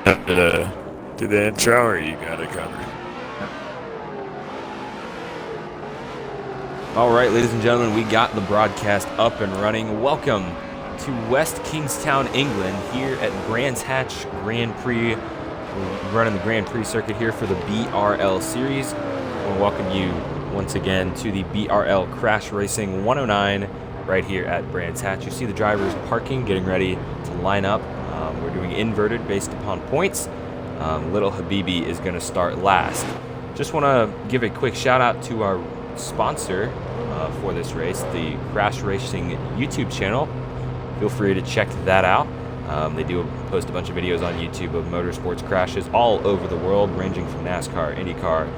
Do the intro, or you got it covered? All right, ladies and gentlemen, we got the broadcast up and running. Welcome to West Kingstown, England, here at Brands Hatch Grand Prix. We're running the Grand Prix circuit here for the BRL Series. I want to welcome you once again to the BRL Crash Racing 109 right here at Brands Hatch. You see the drivers parking, getting ready to line up. We're doing inverted based upon points. Little Habibi is going to start last. Just want to give a quick shout out to our sponsor for this race, the Crash Racing YouTube channel. Feel free to check that out. They do post a bunch of videos on YouTube of motorsports crashes all over the world, ranging from NASCAR, IndyCar,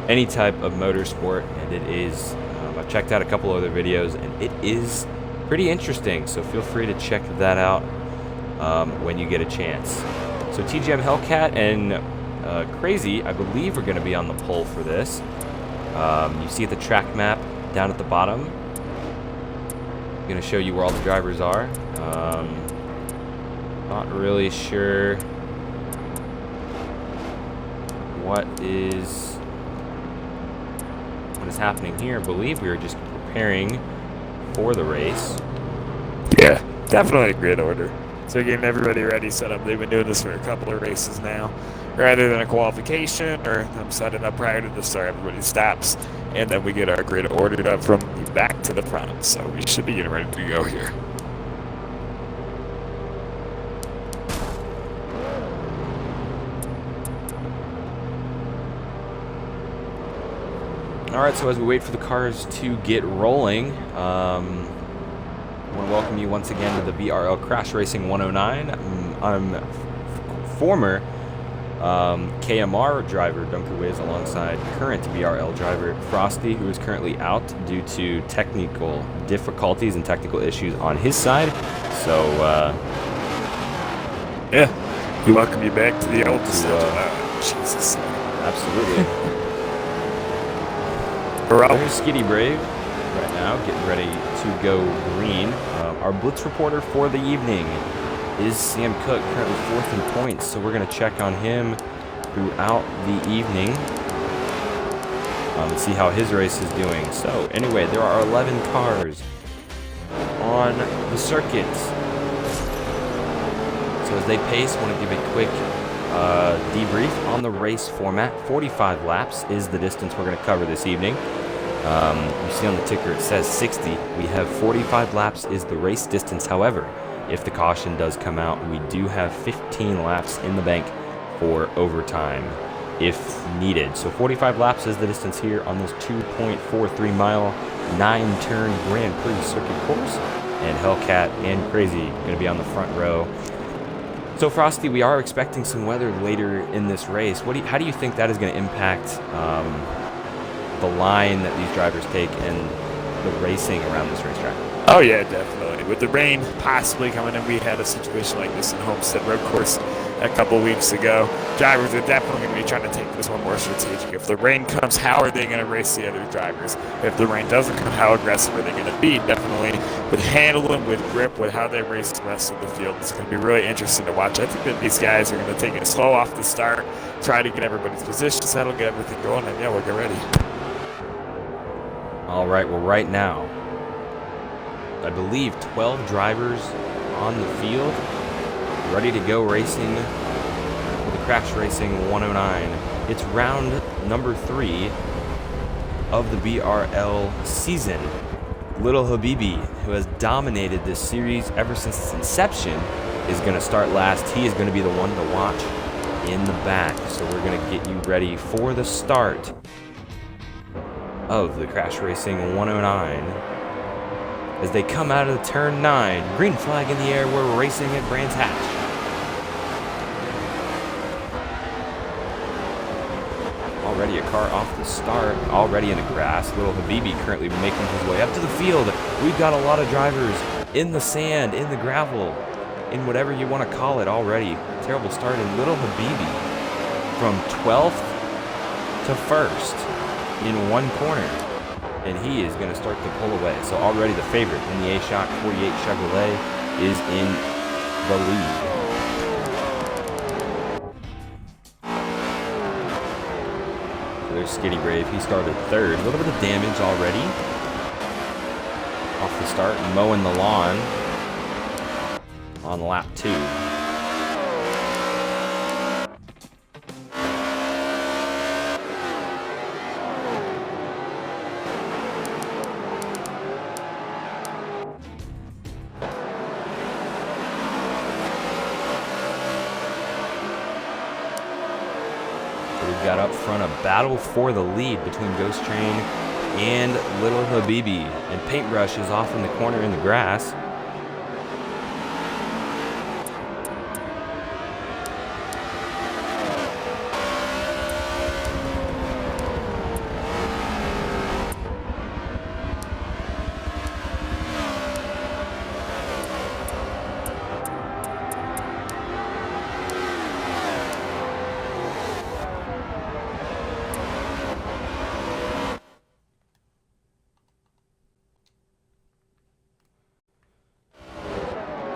any type of motorsport. And it is, I've checked out a couple other videos, and it is pretty interesting. So feel free to check that out when you get a chance. So TGM Hellcat and Crazy, I believe, are going to be on the pole for this. You see the track map down at the bottom. I'm going to show you where all the drivers are. Not really sure what is happening here. I believe we were just preparing for the race. Yeah, definitely a great order. So getting everybody ready, set up. They've been doing this for a couple of races now. Rather than a qualification or them setting up prior to the start, everybody stops, and then we get our grid ordered up from the back to the front. So we should be getting ready to go here. All right, so as we wait for the cars to get rolling, I want to welcome you once again to the BRL Crash Racing 109. I'm former KMR driver Dunkerwiz alongside current BRL driver Frxsty, who is currently out due to technical difficulties and technical issues on his side. So, yeah, we welcome you back to the old Jesus. Absolutely. There's Skitty Brave right now, getting ready to go green. Our Blitz reporter for the evening is Sam Cook, currently 4th in points, so we're going to check on him throughout the evening and see how his race is doing. So anyway, there are 11 cars on the circuit. So as they pace, I want to give a quick debrief on the race format. 45 laps is the distance we're going to cover this evening. You see on the ticker it says 60. We have 45 laps is the race distance. However, if the caution does come out, we do have 15 laps in the bank for overtime if needed. So 45 laps is the distance here on this 2.43 mile, 9-turn Grand Prix circuit course. And Hellcat and Crazy going to be on the front row. So Frxsty, we are expecting some weather later in this race. How do you think that is going to impact the line that these drivers take and the racing around this racetrack? Oh yeah, definitely. With the rain possibly coming in, we had a situation like this in Homestead Road Course a couple weeks ago. Drivers are definitely going to be trying to take this one more strategic. If the rain comes, how are they going to race the other drivers? If the rain doesn't come, how aggressive are they going to be? Definitely with handling, with grip, with how they race the rest of the field. It's going to be really interesting to watch. I think that these guys are going to take it slow off the start, try to get everybody's position settled, get everything going, and yeah, we'll get ready. All right, well, right now, I believe 12 drivers on the field ready to go racing for the Crash Racing 109. It's round number 3 of the BRL season. Little Habibi, who has dominated this series ever since its inception, is going to start last. He is going to be the one to watch in the back. So we're going to get you ready for the start of the Crash Racing 109. As they come out of turn 9, green flag in the air, we're racing at Brands Hatch. Already a car off the start, already in the grass. Little Habibi currently making his way up to the field. We've got a lot of drivers in the sand, in the gravel, in whatever you want to call it already. Terrible start in Little Habibi from 12th to 1st in one corner. And he is going to start to pull away. So already the favorite in the A-Shock 48 Chevrolet is in the lead. there's Skitty Brave. He started third. A little bit of damage already off the start. Mowing the lawn on lap 2. We've got up front a battle for the lead between Ghost Train and Little Habibi. And Paintbrush is off in the corner in the grass.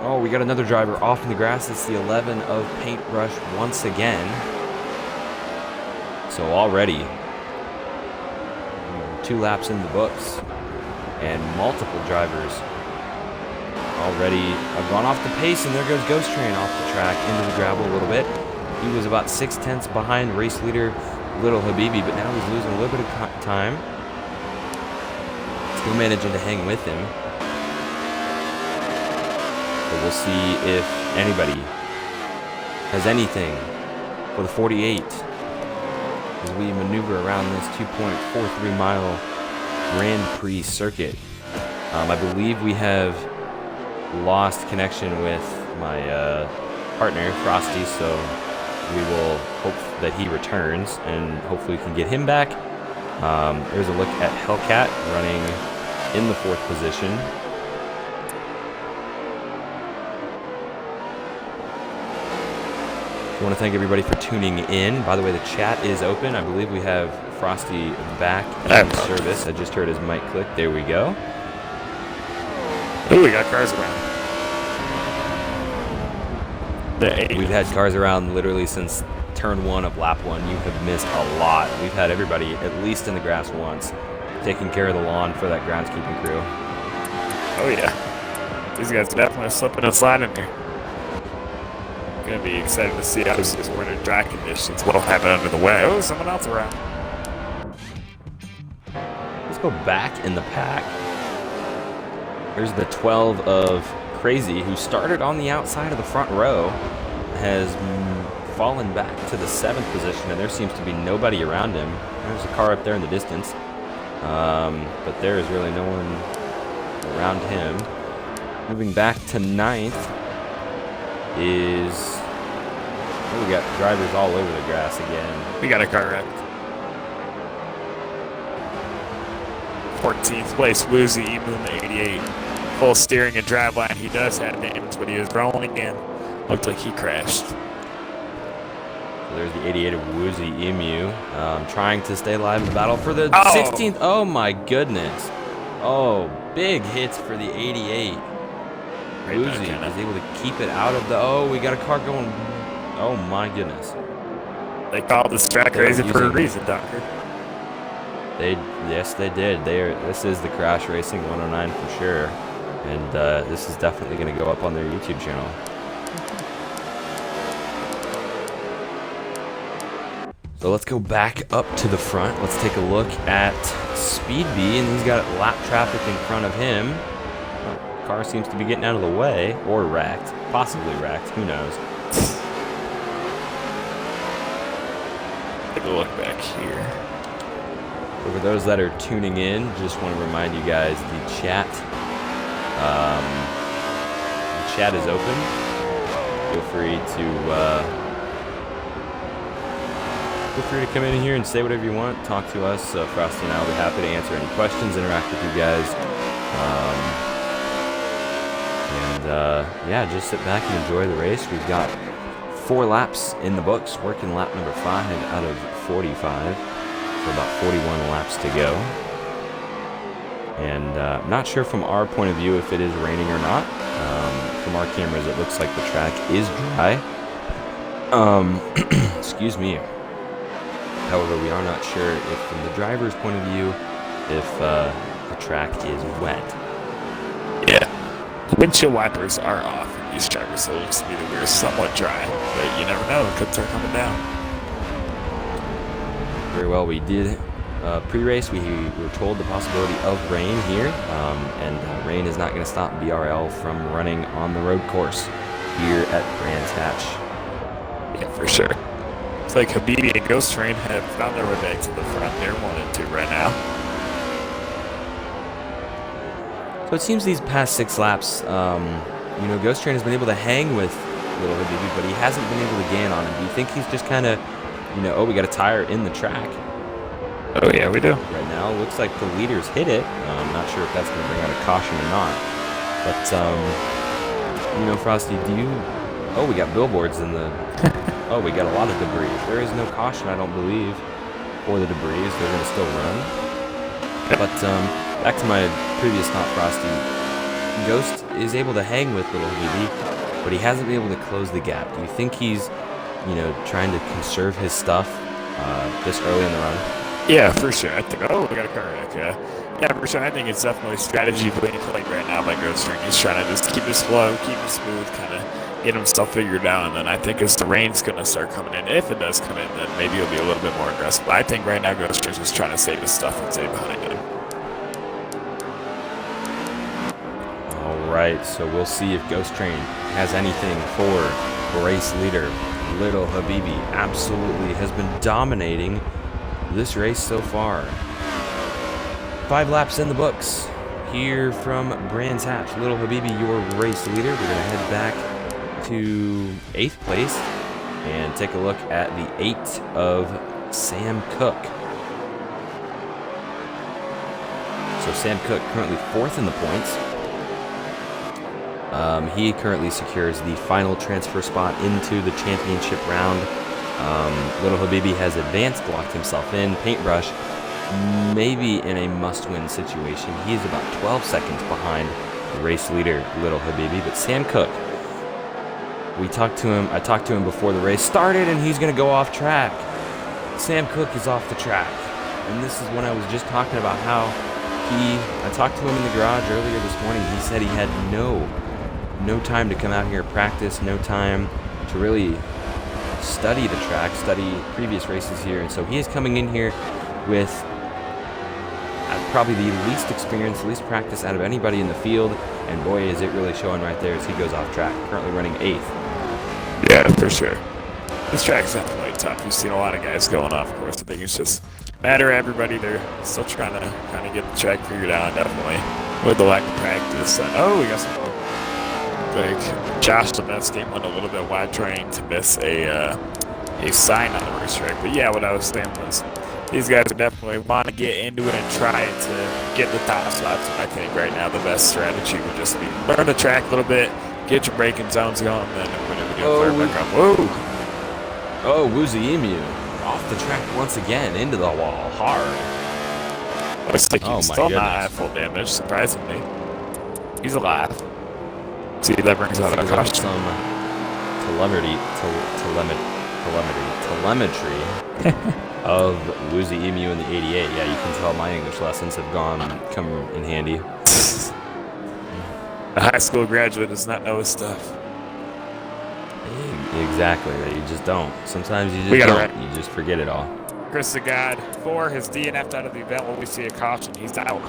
Oh, we got another driver off in the grass. It's the 11 of Paintbrush once again. So already 2 laps in the books, and multiple drivers already have gone off the pace, and there goes Ghost Train off the track into the gravel a little bit. He was about 6/10 behind race leader Little Habibi, but now he's losing a little bit of time. Still managing to hang with him. We'll see if anybody has anything for the 48 as we maneuver around this 2.43 mile Grand Prix circuit. I believe we have lost connection with my partner, Frxsty, so we will hope that he returns and hopefully we can get him back. There's a look at Hellcat running in the 4th position. I want to thank everybody for tuning in. By the way, the chat is open. I believe we have Frxsty back in service. I just heard his mic click. There we go. Ooh, we got cars around. We've had cars around literally since turn 1 of lap 1. You have missed a lot. We've had everybody at least in the grass once, taking care of the lawn for that groundskeeping crew. Oh yeah, these guys are definitely slipping and sliding here. Gonna be excited to see how this is winter track conditions. What'll happen under the way? Oh, someone else around. Let's go back in the pack. There's the 12 of Frxsty, who started on the outside of the front row, has fallen back to the 7th position, and there seems to be nobody around him. There's a car up there in the distance, but there is really no one around him. Moving back to 9th is... Oh, we got drivers all over the grass again. We got a car wrecked. 14th place, Woozy Emu in the 88. Full steering and driveline. He does have damage, but he is rolling in. Looked like he crashed. So there's the 88 of Woozy Emu, trying to stay alive in the battle for the 16th. Oh my goodness. Oh, big hits for the 88. Woozy is able to keep it out of the... Oh, we got a car going... Oh my goodness. They called this track crazy for a reason, Doctor. Yes, they did. This is the Crash Racing 109 for sure. And this is definitely going to go up on their YouTube channel. So let's go back up to the front. Let's take a look at Speed B, and he's got lap traffic in front of him. Car seems to be getting out of the way, or wrecked, possibly wrecked, who knows. Take a look back here. For those that are tuning in, just want to remind you guys the chat is open. Feel free to come in here and say whatever you want. Talk to us. Frxsty and I will be happy to answer any questions, interact with you guys. Yeah, just sit back and enjoy the race. We've got 4 laps in the books, working lap number 5 out of 45. So about 41 laps to go. And I'm not sure from our point of view if it is raining or not. From our cameras, it looks like the track is dry. Excuse me. However, we are not sure if, from the driver's point of view, if the track is wet. Yeah. Windshield wipers are off in these drivers, so it looks to be that we're somewhat dry. But you never know, it could start coming down. Very well, we did pre-race. We were told the possibility of rain here, and rain is not going to stop BRL from running on the road course here at Brands Hatch. Yeah, for sure. It's like Habibi and Ghost Train have found their way back to the front. They're 1 and 2 right now. So it seems these past 6 laps, Ghost Train has been able to hang with Little Habibi, but he hasn't been able to gain on him. Do you think he's just kind of, oh, we got a tire in the track? Oh, yeah, we do. Right now, looks like the leaders hit it. I'm not sure if that's going to bring out a caution or not. But, Frosty, oh, we got billboards in the, oh, we got a lot of debris. There is no caution, I don't believe, for the debris. They're going to still run. But, back to my previous thought, Frosty. Ghost is able to hang with Little Habibi, but he hasn't been able to close the gap. Do you think he's, trying to conserve his stuff this early in the run? Yeah, for sure. I think, we got a car wreck, yeah, for sure. I think it's definitely strategy being played right now by Ghost Train. He's trying to just keep it slow, keep it smooth, kind of get himself figured out. And then I think as the rain's going to start coming in, if it does come in, then maybe he'll be a little bit more aggressive. But I think right now Ghost Train's just trying to save his stuff and stay behind him. All right, so we'll see if Ghost Train has anything for race leader Little Habibi. Absolutely has been dominating this race so far. 5 laps in the books here from Brands Hatch. Little Habibi, your race leader. We're going to head back to 8th place and take a look at the 8 of Sam Cook. So Sam Cook currently 4th in the points. He currently secures the final transfer spot into the championship round. Little Habibi has advanced, locked himself in. Paintbrush, maybe in a must-win situation. He's about 12 seconds behind the race leader, Little Habibi. But Sam Cook, I talked to him before the race started, and he's going to go off track. Sam Cook is off the track. And this is when I was just talking about how I talked to him in the garage earlier this morning. He said he had no time to come out here and practice, no time to really study the track, study previous races here. And so he is coming in here with probably the least experience, least practice out of anybody in the field. And boy, is it really showing right there as he goes off track. Currently running 8th. Yeah, for sure. This track's definitely tough. You've seen a lot of guys going off course. I think it's just a matter of everybody. They're still trying to kind of get the track figured out, definitely, with the lack of practice. And, we got some like Josh Lemetsky went a little bit wide trying to miss a sign on the racetrack. But yeah, what I was saying was these guys definitely want to get into it and try to get the top slots. And I think right now the best strategy would just be learn the track a little bit, get your braking zones going, and then when we clear back up. Whoa! Oh, Woozy Emu off the track once again into the wall hard. Looks like he's still not at full damage, surprisingly. He's alive. See, that brings out a caution. Some telemetry of Woozy Emu in the 88. Yeah, you can tell my English lessons have come in handy. A high school graduate does not know his stuff. Exactly, you just don't. Sometimes you just don't. You just forget it all. Chris the God, 4 has DNF'd out of the event. When we see a caution, he's out.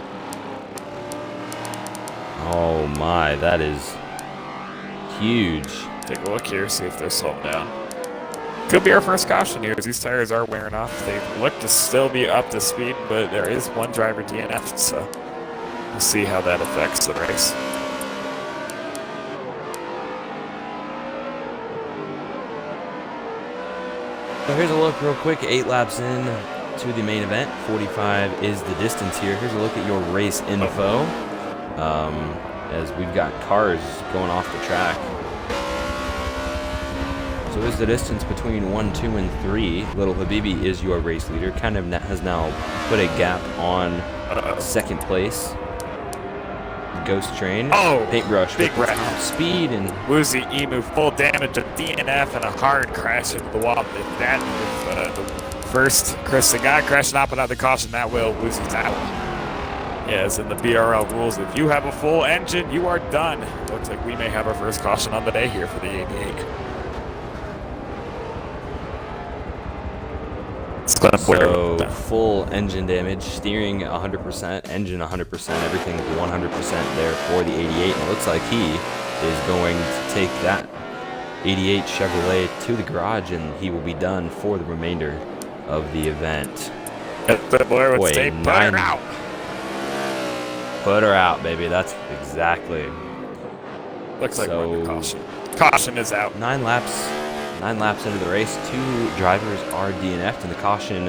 Oh my, that is huge. Take a look here, see if they're slowing down. Could be our first caution here, as these tires are wearing off. They look to still be up to speed, but there is one driver DNF'd, so we'll see how that affects the race. So here's a look real quick, 8 laps in to the main event. 45 is the distance here. Here's a look at your race info. As we've got cars going off the track. So here's the distance between 1, 2, and 3. Little Habibi is your race leader. Kind of has now put a gap on second place. Ghost Train. Oh, Paintbrush. big wreck. Speed and Woozy Emu, full damage, a DNF, and a hard crash into the wall. If the first. Chris, the guy crashing up without the caution, that will lose his out. Yes, in the BRL rules, if you have a full engine, you are done. Looks like we may have our first caution on the day here for the 88. So full engine damage, steering 100%, engine 100%, everything 100% there for the 88. And it looks like he is going to take that 88 Chevrolet to the garage, and he will be done for the remainder of the event. Boy, put her out. Put her out, baby. That's exactly. Looks like we're under caution. Caution is out. 9 laps into the race. 2 drivers are DNF'd, and the caution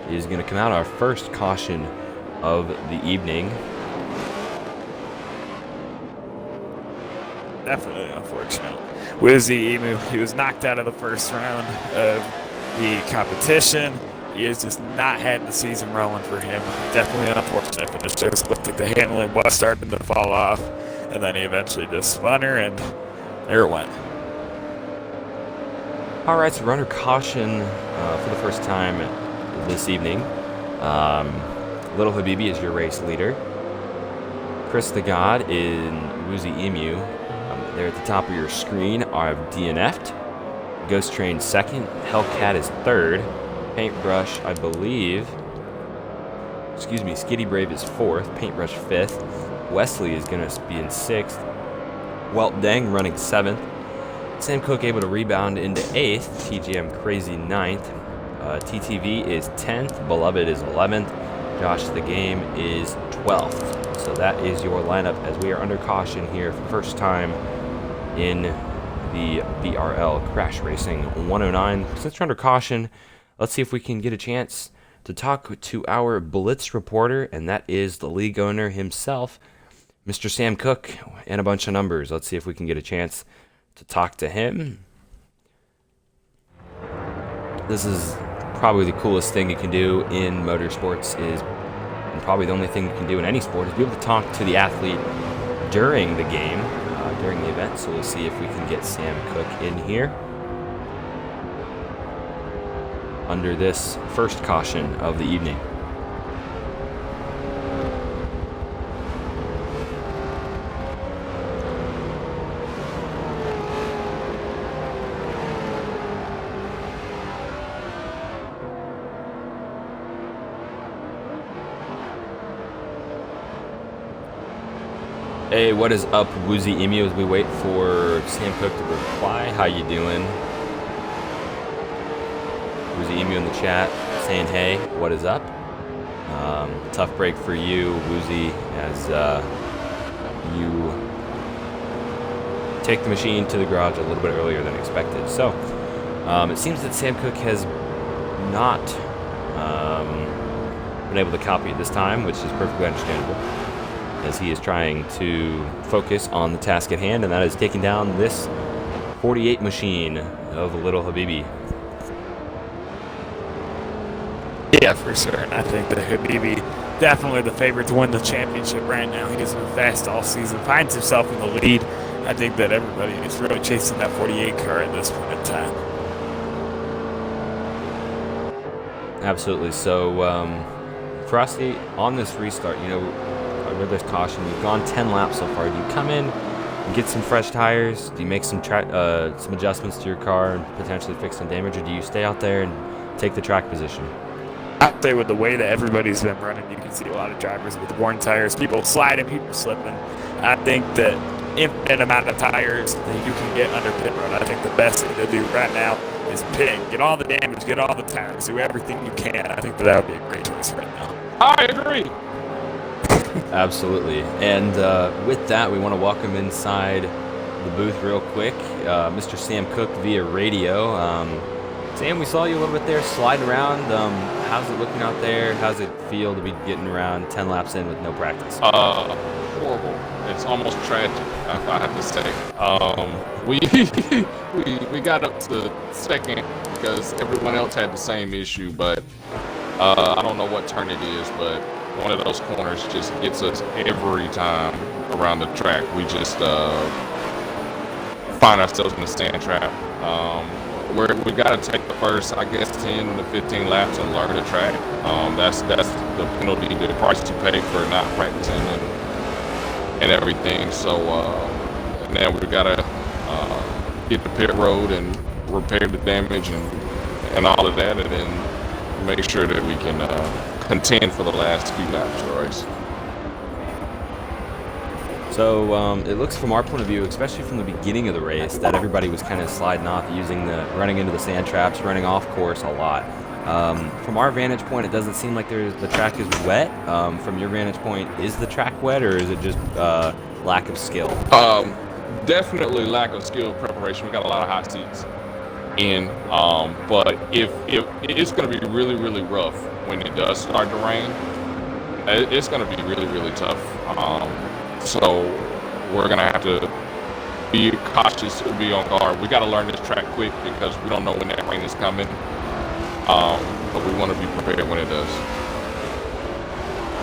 is going to come out. Our first caution of the evening. Definitely unfortunate. Wizzy Emu, he was knocked out of the first round of the competition. He has just not had the season rolling for him. Definitely an unfortunate finish. It looked like the handling was starting to fall off, and then he eventually just spun her, and there it went. All right, so runner caution for the first time this evening. Little Habibi is your race leader. Chris the God in Woozy Emu. There at the top of your are DNF'd. Ghost Train second. Hellcat is third. Paintbrush, I believe. Skitty Brave is fourth. Paintbrush fifth. Wesley is going to be in sixth. Welt Dang running seventh. Sam Cook able to rebound into 8th. TGM Crazy 9th. TTV is 10th. Beloved is 11th. Josh the Game is 12th. So that is your lineup as we are under caution here for the first time in the BRL Crash Racing 109. Since we're under caution, let's see if we can get a chance to talk to our Blitz reporter, and that is the league owner himself, Mr. Sam Cook, and a bunch of numbers. Let's see if we can get a chance to talk to him. This is probably the coolest thing you can do in motorsports, and probably the only thing you can do in any sport, is be able to talk to the athlete during the game, during the event. So we'll see if we can get Sam Cook in here under this first caution of the evening. Hey, what is up, Woozy Emu, as we wait for Sam Cook to reply? How you doing? Woozy Emu in the chat saying, hey, what is up? Tough break for you, Woozy, as you take the machine to the garage a little bit earlier than expected. So, it seems that Sam Cook has not been able to copy it this time, which is perfectly understandable, as he is trying to focus on the task at hand, and that is taking down this 48 machine of Little Habibi. Yeah, for sure. And I think that Habibi definitely the favorite to win the championship right now. He has been fast all season, finds himself in the lead. I think that everybody is really chasing that 48 car at this point in time. Absolutely. So, Frxsty, on this restart, with this caution, we've gone 10 laps so far. Do you come in and get some fresh tires? Do you make some adjustments to your car and potentially fix some damage, or do you stay out there and take the track position? I'd say with the way that everybody's been running, you can see a lot of drivers with worn tires, people sliding, people slipping. I think that infinite amount of tires that you can get under pit road. I think the best thing to do right now is pit, get all the damage, get all the tires, do everything you can. I think that would be a great choice right now. I agree. Absolutely. And with that, we want to welcome inside the booth real quick, Mr. Sam Cook via radio. Sam, we saw you a little bit there sliding around. How's it looking out there? How's it feel to be getting around 10 laps in with no practice? Horrible. It's almost tragic, I have to say. We got up to second because everyone else had the same issue, but I don't know what turn it is, but one of those corners just gets us every time around the track. We just find ourselves in a sand trap. we got to take the first, I guess, 10 to 15 laps and learn the track. That's the penalty, the price you pay for not practicing and everything. So and then we got to hit the pit road and repair the damage and all of that, and then make sure that we can contend for the last few laps of the race. So it looks from our point of view, especially from the beginning of the race, that everybody was kind of sliding off, running into the sand traps, running off course a lot. From our vantage point, it doesn't seem like the track is wet. From your vantage point, is the track wet, or is it just lack of skill? Definitely lack of skill preparation. We got a lot of hot seats in, but if it's going to be really, really rough when it does start to rain. It's going to be really, really tough. So we're going to have to be cautious and be on guard. We got to learn this track quick because we don't know when that rain is coming. But we want to be prepared when it does.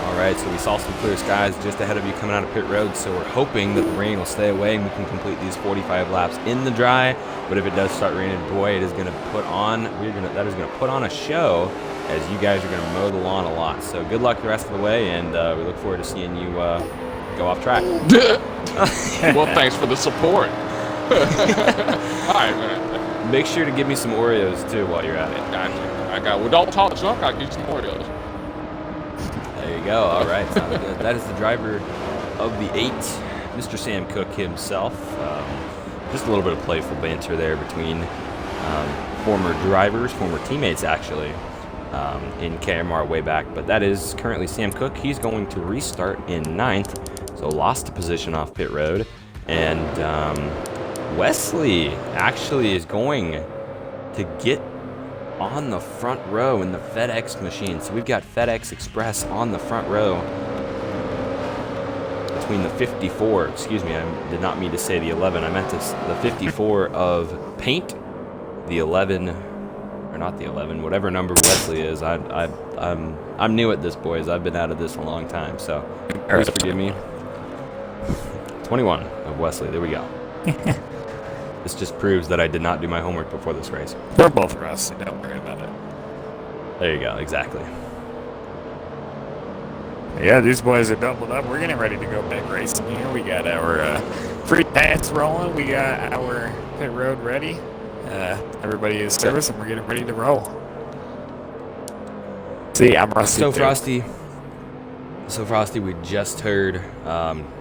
All right, so we saw some clear skies just ahead of you coming out of pit road, so we're hoping that the rain will stay away and we can complete these 45 laps in the dry. But if it does start raining, boy, it is going to put on a show, as you guys are going to mow the lawn a lot. So good luck the rest of the way, and we look forward to seeing you go off track. Well, thanks for the support. All right, man. Make sure to give me some Oreos too while you're at it. Gotcha. Well, don't talk junk. I'll give you some Oreos. There you go. All right. Sounds good. That is the driver of the 8, Mr. Sam Cook himself. Just a little bit of playful banter there between former drivers, former teammates actually, in KMR way back. But that is currently Sam Cook. He's going to restart in 9th, so lost a position off pit road. And Wesley actually is going to get on the front row in the FedEx machine. So we've got FedEx Express on the front row between the 54, excuse me, I did not mean to say the 11, I meant the 54 of paint, the 11, or not the 11, whatever number Wesley is. I'm new at this, boys. I've been out of this a long time, so please forgive me. 21 of Wesley, there we go. This just proves that I did not do my homework before this race. We're both rusty, don't worry about it. There you go, exactly. Yeah, these boys are doubled up. We're getting ready to go back racing here. We got our free pads rolling. We got our pit road ready. Everybody is service, and we're getting ready to roll. See, I'm rusty. So Frxsty, we just heard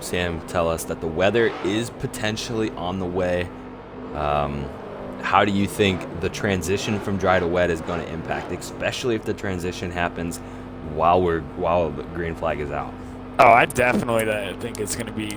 Sam tell us that the weather is potentially on the way. How do you think the transition from dry to wet is going to impact, especially if the transition happens while the green flag is out? Oh, I definitely think it's going to be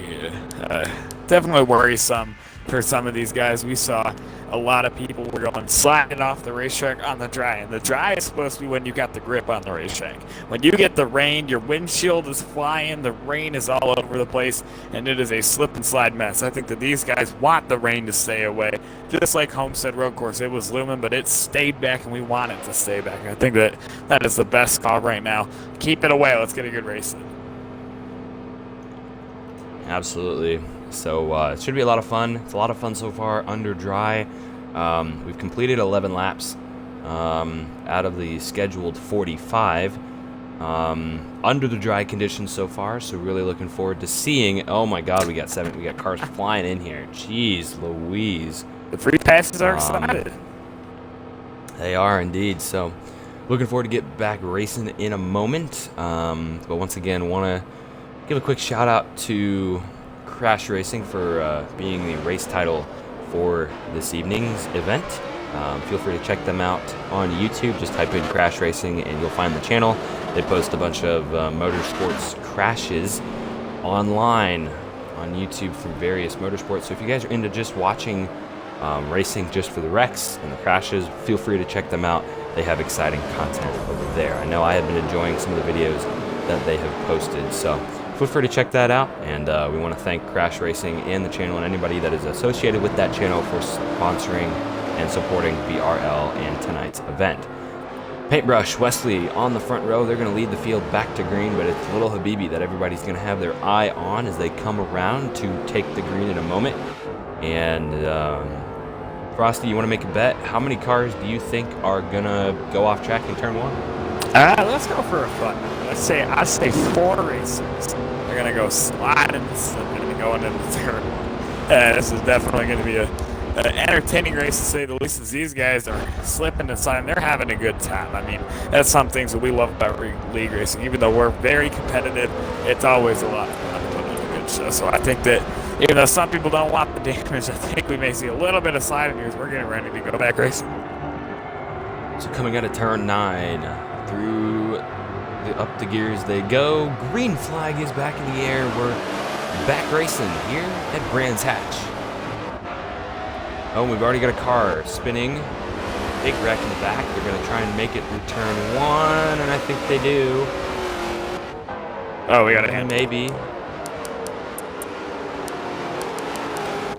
definitely worrisome for some of these guys. We saw a lot of people were going sliding off the racetrack on the dry, and the dry is supposed to be when you got the grip on the racetrack. When you get the rain, your windshield is flying, the rain is all over the place, and it is a slip and slide mess. I think that these guys want the rain to stay away. Just like Homestead Road Course, it was looming, but it stayed back, and we want it to stay back. I think that is the best call right now. Keep it away. Let's get a good race in. Absolutely. So it should be a lot of fun. It's a lot of fun so far under dry. We've completed 11 laps out of the scheduled 45 under the dry conditions so far. So really looking forward to seeing. Oh my God, we got cars flying in here. Jeez Louise. The free passes are excited. They are indeed. So looking forward to get back racing in a moment. But once again, want to give a quick shout out to Crash Racing for being the race title for this evening's event. Feel free to check them out on YouTube. Just type in Crash Racing and you'll find the channel. They post a bunch of motorsports crashes online on YouTube from various motorsports. So if you guys are into just watching racing just for the wrecks and the crashes, feel free to check them out. They have exciting content over there. I know I have been enjoying some of the videos that they have posted. So feel free to check that out, and we want to thank Crash Racing and the channel and anybody that is associated with that channel for sponsoring and supporting BRL and tonight's event. Paintbrush, Wesley on the front row. They're going to lead the field back to green, but it's Little Habibi that everybody's going to have their eye on as they come around to take the green in a moment. And Frosty, you want to make a bet? How many cars do you think are gonna go off track in turn 1? Let's go for a fun. I say 4 racers. They're gonna go sliding and slipping and going into turn 1. This is definitely going to be an entertaining race to say the least, as these guys are slipping and sliding. They're having a good time. I mean, that's some things that we love about league racing. Even though we're very competitive, it's always a lot of fun to put on a good show. So I think that even though some people don't want the damage, I think we may see a little bit of sliding here as we're getting ready to go back racing. So coming out of turn 9, through up the gears they go. Green flag is back in the air. We're back racing here at Brands Hatch. Oh, we've already got a car spinning. Big wreck in the back. They're going to try and make it through turn 1, and I think they do. Oh, we got a hand. Maybe.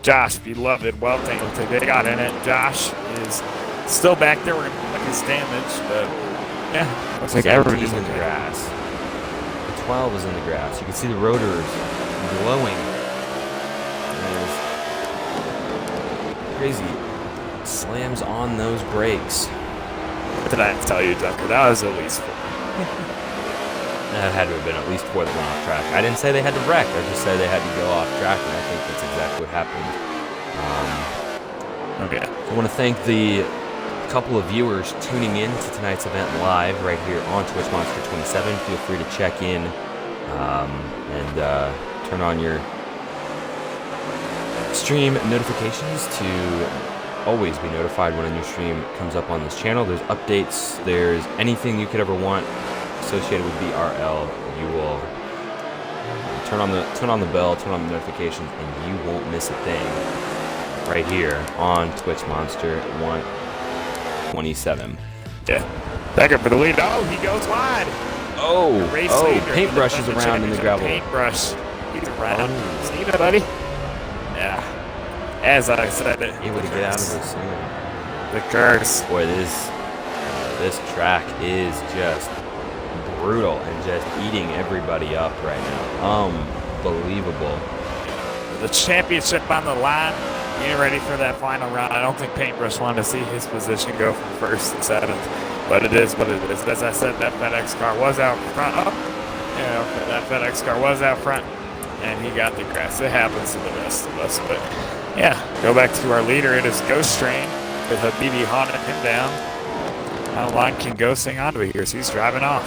Josh, beloved, well taken. They got in it. Josh is still back there. We're going to look at his damage, but yeah, looks like everybody's in the grass. The 12 is in the grass. You can see the rotors glowing. Crazy. Slams on those brakes. What did I tell you, Dunker? That was at least 4. That had to have been at least 4 that went off track. I didn't say they had to wreck. I just said they had to go off track, and I think that's exactly what happened. Okay. I want to thank the couple of viewers tuning in to tonight's event live right here on Twitch Monster 27. Feel free to check in and turn on your stream notifications to always be notified when a new stream comes up on this channel. There's updates, there's anything you could ever want associated with BRL. You will turn on the bell, turn on the notifications, and you won't miss a thing right here on Twitch Monster 127. Yeah. Back up for the lead. Oh, he goes wide. Paintbrush is around in the gravel. Paintbrush. He's around. See that, buddy? Yeah. As I said, able to get out of this. The curse. Boy, this track is just brutal and just eating everybody up right now. Unbelievable. The championship on the line. Getting ready for that final round. I don't think Paintbrush wanted to see his position go from 1st and 7th, but it is what it is. As I said, that FedEx car was out front. That FedEx car was out front, and he got the grass. It happens to the rest of us, but yeah. Go back to our leader. It is Ghost Train with Habibi haunting him down. How long can Ghost hang on to it here? So he's driving off.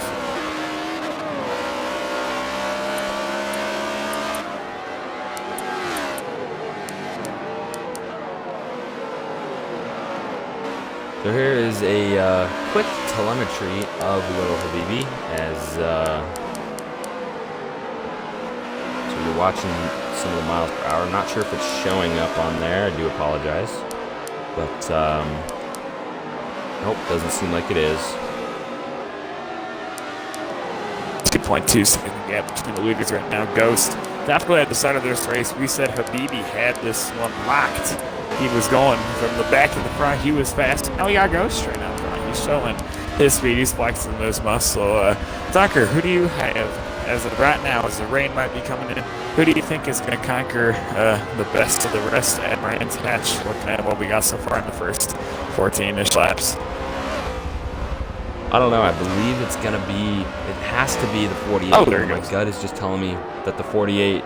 So here is a quick telemetry of Little Habibi as so you're watching some of the miles per hour. I'm not sure if it's showing up on there. I do apologize, but nope, doesn't seem like it is. 2.2 second gap between the leaders right now. Ghost. Definitely at the start of this race, we said Habibi had this one locked. He was going from the back to the front. He was fast. Now we got Ghost Train out front. He's showing his speed. He's flexing those muscle. Dunker, who do you have as of right now, as the rain might be coming in? Who do you think is going to conquer the best of the rest at Brands Hatch? Looking at what we got so far in the first 14-ish laps. I don't know. I believe it's going to be, it has to be the 48. Oh, there he My goes. gut is just telling me that the 48,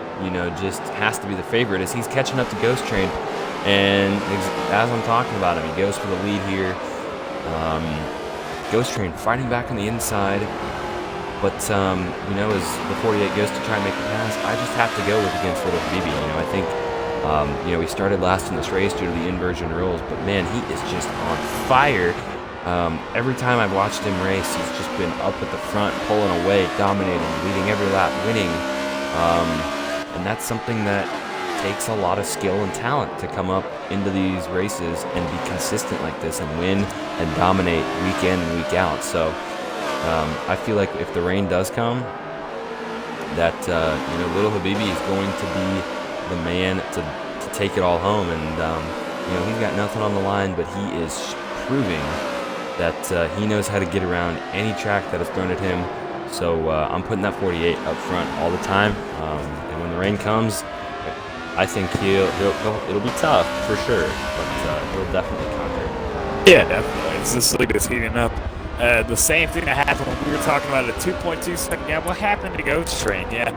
just has to be the favorite as he's catching up to Ghost Train. And as I'm talking about him, he goes for the lead here. Ghost Train fighting back on the inside. But, as the 48 goes to try and make the pass, I just have to go with against Little Habibi. I think, we started last in this race due to the inversion rules. But, man, he is just on fire. Every time I've watched him race, he's just been up at the front, pulling away, dominating, leading every lap, winning. And that's something that takes a lot of skill and talent to come up into these races and be consistent like this and win and dominate week in and week out. So I feel like if the rain does come, that Little Habibi is going to be the man to take it all home. And he's got nothing on the line, but he is proving that he knows how to get around any track that is thrown at him. So I'm putting that 48 up front all the time. And when the rain comes, I think it'll be tough for sure, but he'll definitely conquer. Yeah, definitely. This lead is heating up. The same thing that happened when we were talking about a 2.2 second gap. What happened to Ghost Train? Yeah,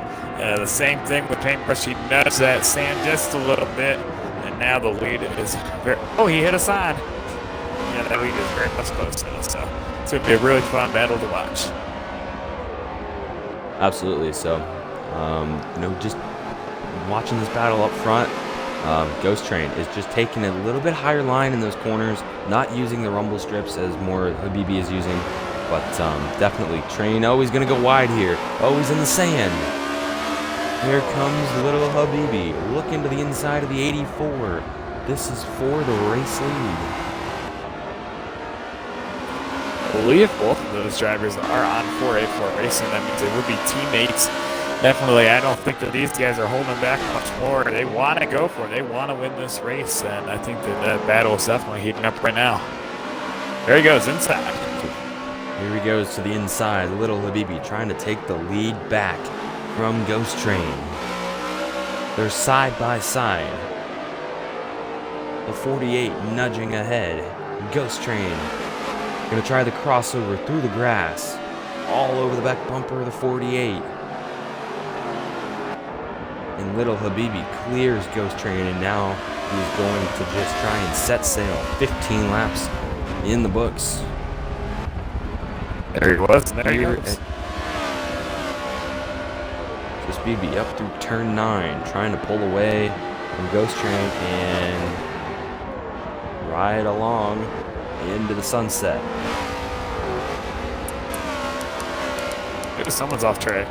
the same thing with Paintbrush. He nudged that sand just a little bit, and now the lead is very. Oh, he hit a sign. Yeah, that lead is very much close now. So it's going to be a really fun battle to watch. Absolutely. So, just watching this battle up front, Ghost Train is just taking a little bit higher line in those corners, not using the rumble strips as more Habibi is using, but definitely Train always going to go wide here, always in the sand. Here comes little Habibi, looking to the inside of the 84. This is for the race lead. I believe both of those drivers are on 4A4 Racing. That means they would be teammates. Definitely, I don't think that these guys are holding back much more. They want to go for it. They want to win this race, and I think that battle is definitely heating up right now. There he goes, inside. Here he goes to the inside. Little Habibi trying to take the lead back from Ghost Train. They're side by side. The 48 nudging ahead. Ghost Train gonna try the crossover through the grass. All over the back bumper of the 48. And little Habibi clears Ghost Train, and now he's going to just try and set sail. 15 laps in the books. There he was, and there he goes. Just Habibi up through turn 9, trying to pull away from Ghost Train and ride along into the sunset. Maybe someone's off track.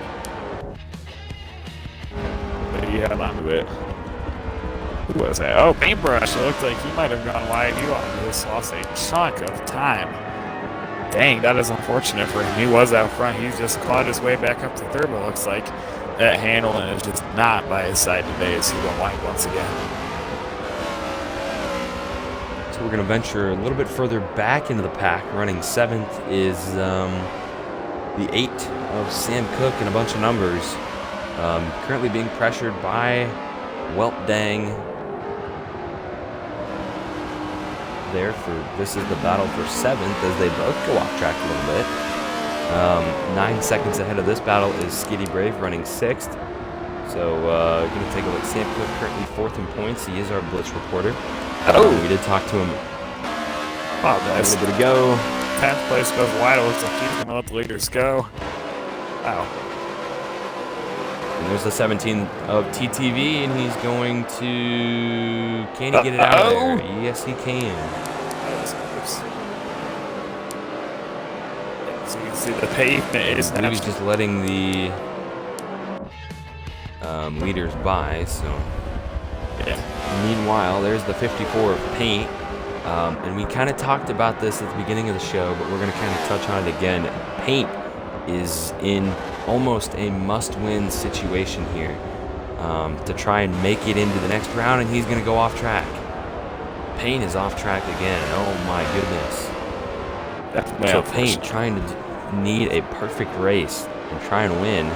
Yeah, onto it. Who was that? Oh, Paintbrush. It looked like he might have gone wide. He almost lost a chunk of time. Dang, that is unfortunate for him. He was out front. He's just clawed his way back up to third, but looks like that handle is just not by his side today as he went wide once again. So we're going to venture a little bit further back into the pack. Running 7th is the 8 of Sam Cook and a bunch of numbers. Currently being pressured by Weltdang. This is the battle for 7th as they both go off track a little bit. 9 seconds ahead of this battle is Skitty Brave running 6th. So going to take a look. Sam Cook currently 4th in points. He is our Blitz reporter. We did talk to him a little bit ago. 10th place goes wide. It looks like he's going to let the leaders go. Wow. And there's the 17 of TTV, and he's going to... Can he get it out of there? Yes, he can. So you can see the pavement is... I believe he's just letting the leaders by, so... Yeah. Meanwhile, there's the 54 of Paint. And we kind of talked about this at the beginning of the show, but we're going to kind of touch on it again. Paint is in almost a must-win situation here to try and make it into the next round, and he's going to go off track. Paint is off track again. Oh my goodness. Definitely. So Paint trying to need a perfect race and try and win.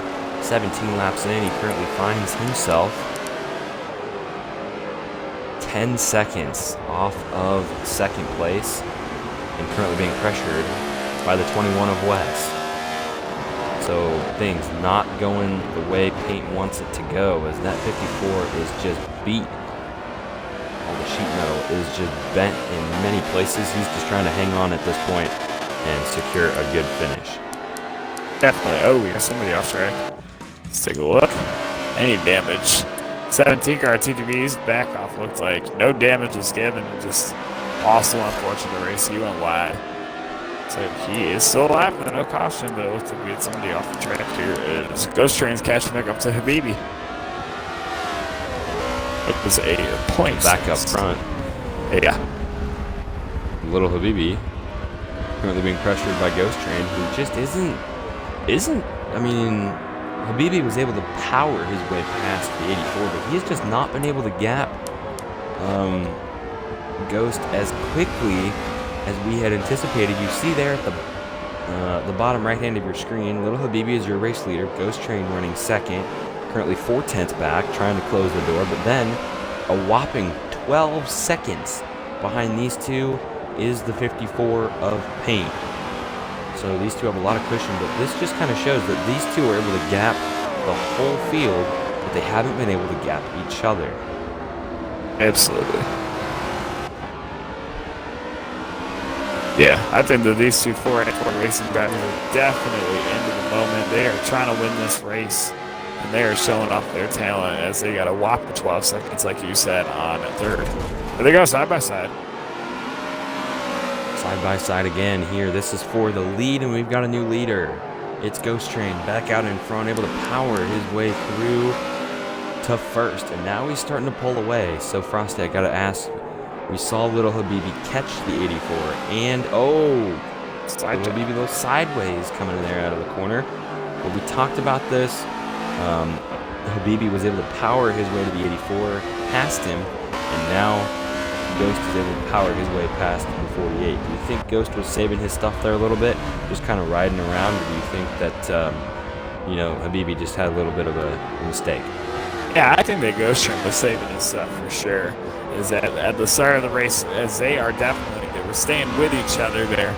17 laps in, he currently finds himself 10 seconds off of 2nd place and currently being pressured by the 21 of West. So things not going the way Paint wants it to go, as that 54 is just beat. All the sheet metal is just bent in many places. He's just trying to hang on at this point and secure a good finish. Definitely. Oh, we got somebody off track. Let's take a look. Any damage? 17 car TTV's back off. Looks like no damage was given. Just also unfortunate race. He went wide. So he is still alive with no caution, but it looks like we had somebody off the track here. As Ghost Train's catching back up to Habibi. It was a point. Back up front. Yeah. Little Habibi currently being pressured by Ghost Train, who just isn't. I mean, Habibi was able to power his way past the 84, but he's just not been able to gap Ghost as quickly as we had anticipated. You see there at the bottom right hand of your screen, Little Habibi is your race leader. Ghost Train running 2nd. currently 4/10 back, trying to close the door, but then a whopping 12 seconds behind these two is the 54 of paint. So these two have a lot of cushion, but this just kind of shows that these two are able to gap the whole field, but they haven't been able to gap each other. Absolutely. Yeah, I think that these two 4x4 racing drivers are definitely into the moment. They are trying to win this race, and they are showing off their talent as they got a whopping 12 seconds, like you said, on third. There they go, side by side. Side by side again here. This is for the lead, and we've got a new leader. It's Ghost Train back out in front, able to power his way through to first, and now he's starting to pull away. So Frxsty, I gotta ask, we saw little Habibi catch the 84, and Habibi goes sideways coming in there out of the corner. But we talked about this. Habibi was able to power his way to the 84, past him, and now Ghost is able to power his way past the 48. Do you think Ghost was saving his stuff there a little bit, just kind of riding around, or do you think that Habibi just had a little bit of a mistake? Yeah, I think that Ghost Train was saving his stuff for sure. Is that at the start of the race, as they were staying with each other there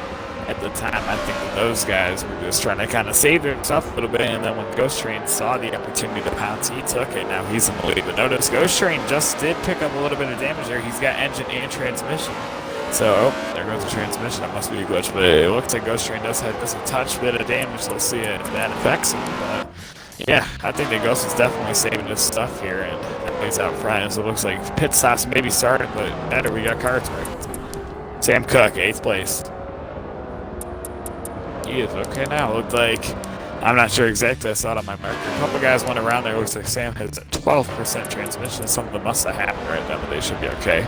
at the time. I think that those guys were just trying to kind of save themselves a little bit, and then when Ghost Train saw the opportunity to pounce, he took it. Now he's in the lead. But notice Ghost Train just did pick up a little bit of damage there. He's got engine and transmission. So, there goes the transmission. That must be a glitch. But it looks like Ghost Train does have just a touch bit of damage. Let's see if that affects him. But yeah, I think that Ghost is definitely saving his stuff here, and he's out front. So it looks like pit stops maybe started, but better we got cards right. Sam Cook, 8th place. He is okay now. Looked like, I'm not sure exactly. I saw it on my marker. A couple guys went around there. It looks like Sam has a 12% transmission. Something must have happened right now, but they should be okay.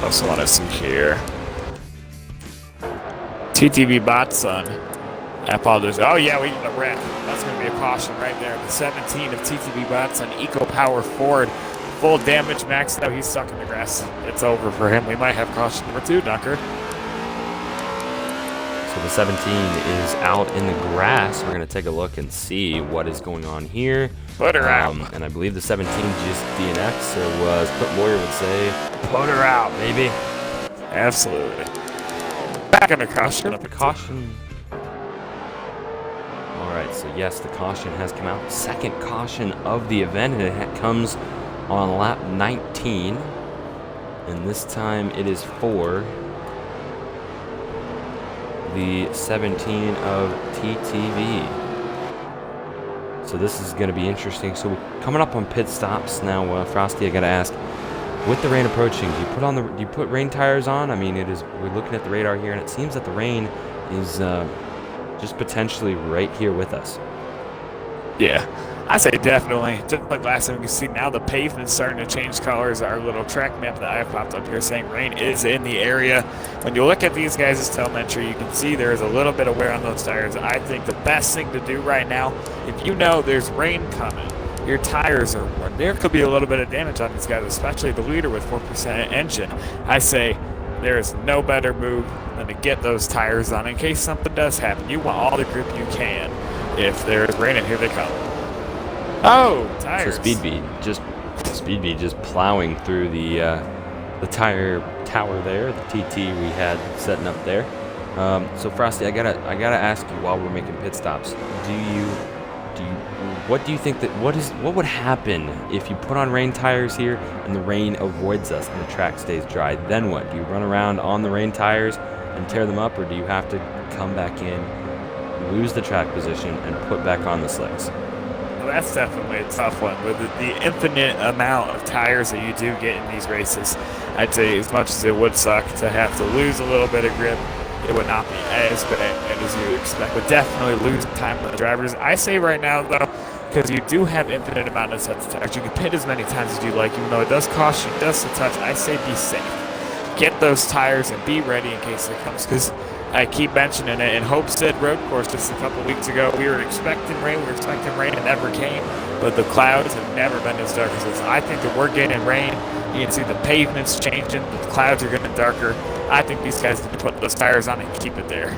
Also want to see here. TTV Botson. I apologize. Oh, yeah, we got a wreck. That's going to be a caution right there. The 17 of TTV Botson, Eco Power Ford. Full damage, maxed out. He's stuck in the grass. It's over for him. We might have caution number 2, Dunker. So the 17 is out in the grass. We're going to take a look and see what is going on here. Put her out. And I believe the 17 just DNFs, or was what Lawyer would say. Put her out, baby. Absolutely. Back in the caution. Caution. All right, so yes, the caution has come out. Second caution of the event, and it comes on lap 19. And this time it is for the 17 of TTV. So this is going to be interesting. So coming up on pit stops now, Frxsty, I got to ask, with the rain approaching, do you put rain tires on? I mean, we're looking at the radar here, and it seems that the rain is just potentially right here with us. Yeah, I say definitely. Just like last time, you can see now the pavement's starting to change colors. Our little track map that I popped up here saying rain is in the area. When you look at these guys' telemetry, you can see there is a little bit of wear on those tires. I think the best thing to do right now, if you know there's rain coming, your tires are worn, there could be a little bit of damage on these guys, especially the leader with 4% engine. I say there is no better move than to get those tires on in case something does happen. You want all the grip you can. If there's rain, and here they come. Oh, tires. So Speed Beat just plowing through the tire tower there, the TT we had setting up there. So Frxsty, I gotta ask you while we're making pit stops. What do you think what would happen if you put on rain tires here and the rain avoids us and the track stays dry? Then what? Do you run around on the rain tires and tear them up, or do you have to come back in, lose the track position, and put back on the slicks? Well, that's definitely a tough one. With the infinite amount of tires that you do get in these races, I'd say as much as it would suck to have to lose a little bit of grip, it would not be as bad as you expect. But definitely lose time for the drivers. I say right now, though, because you do have infinite amount of sets of tires, you can pit as many times as you like, even though it does cost you just a touch. I say be safe. Get those tires and be ready in case it comes, because I keep mentioning it. In Homestead Road Course just a couple weeks ago, we were expecting rain. It never came. But the clouds have never been as dark as this. I think that we're getting rain. You can see the pavement's changing. The clouds are getting darker. I think these guys need to put those tires on and keep it there.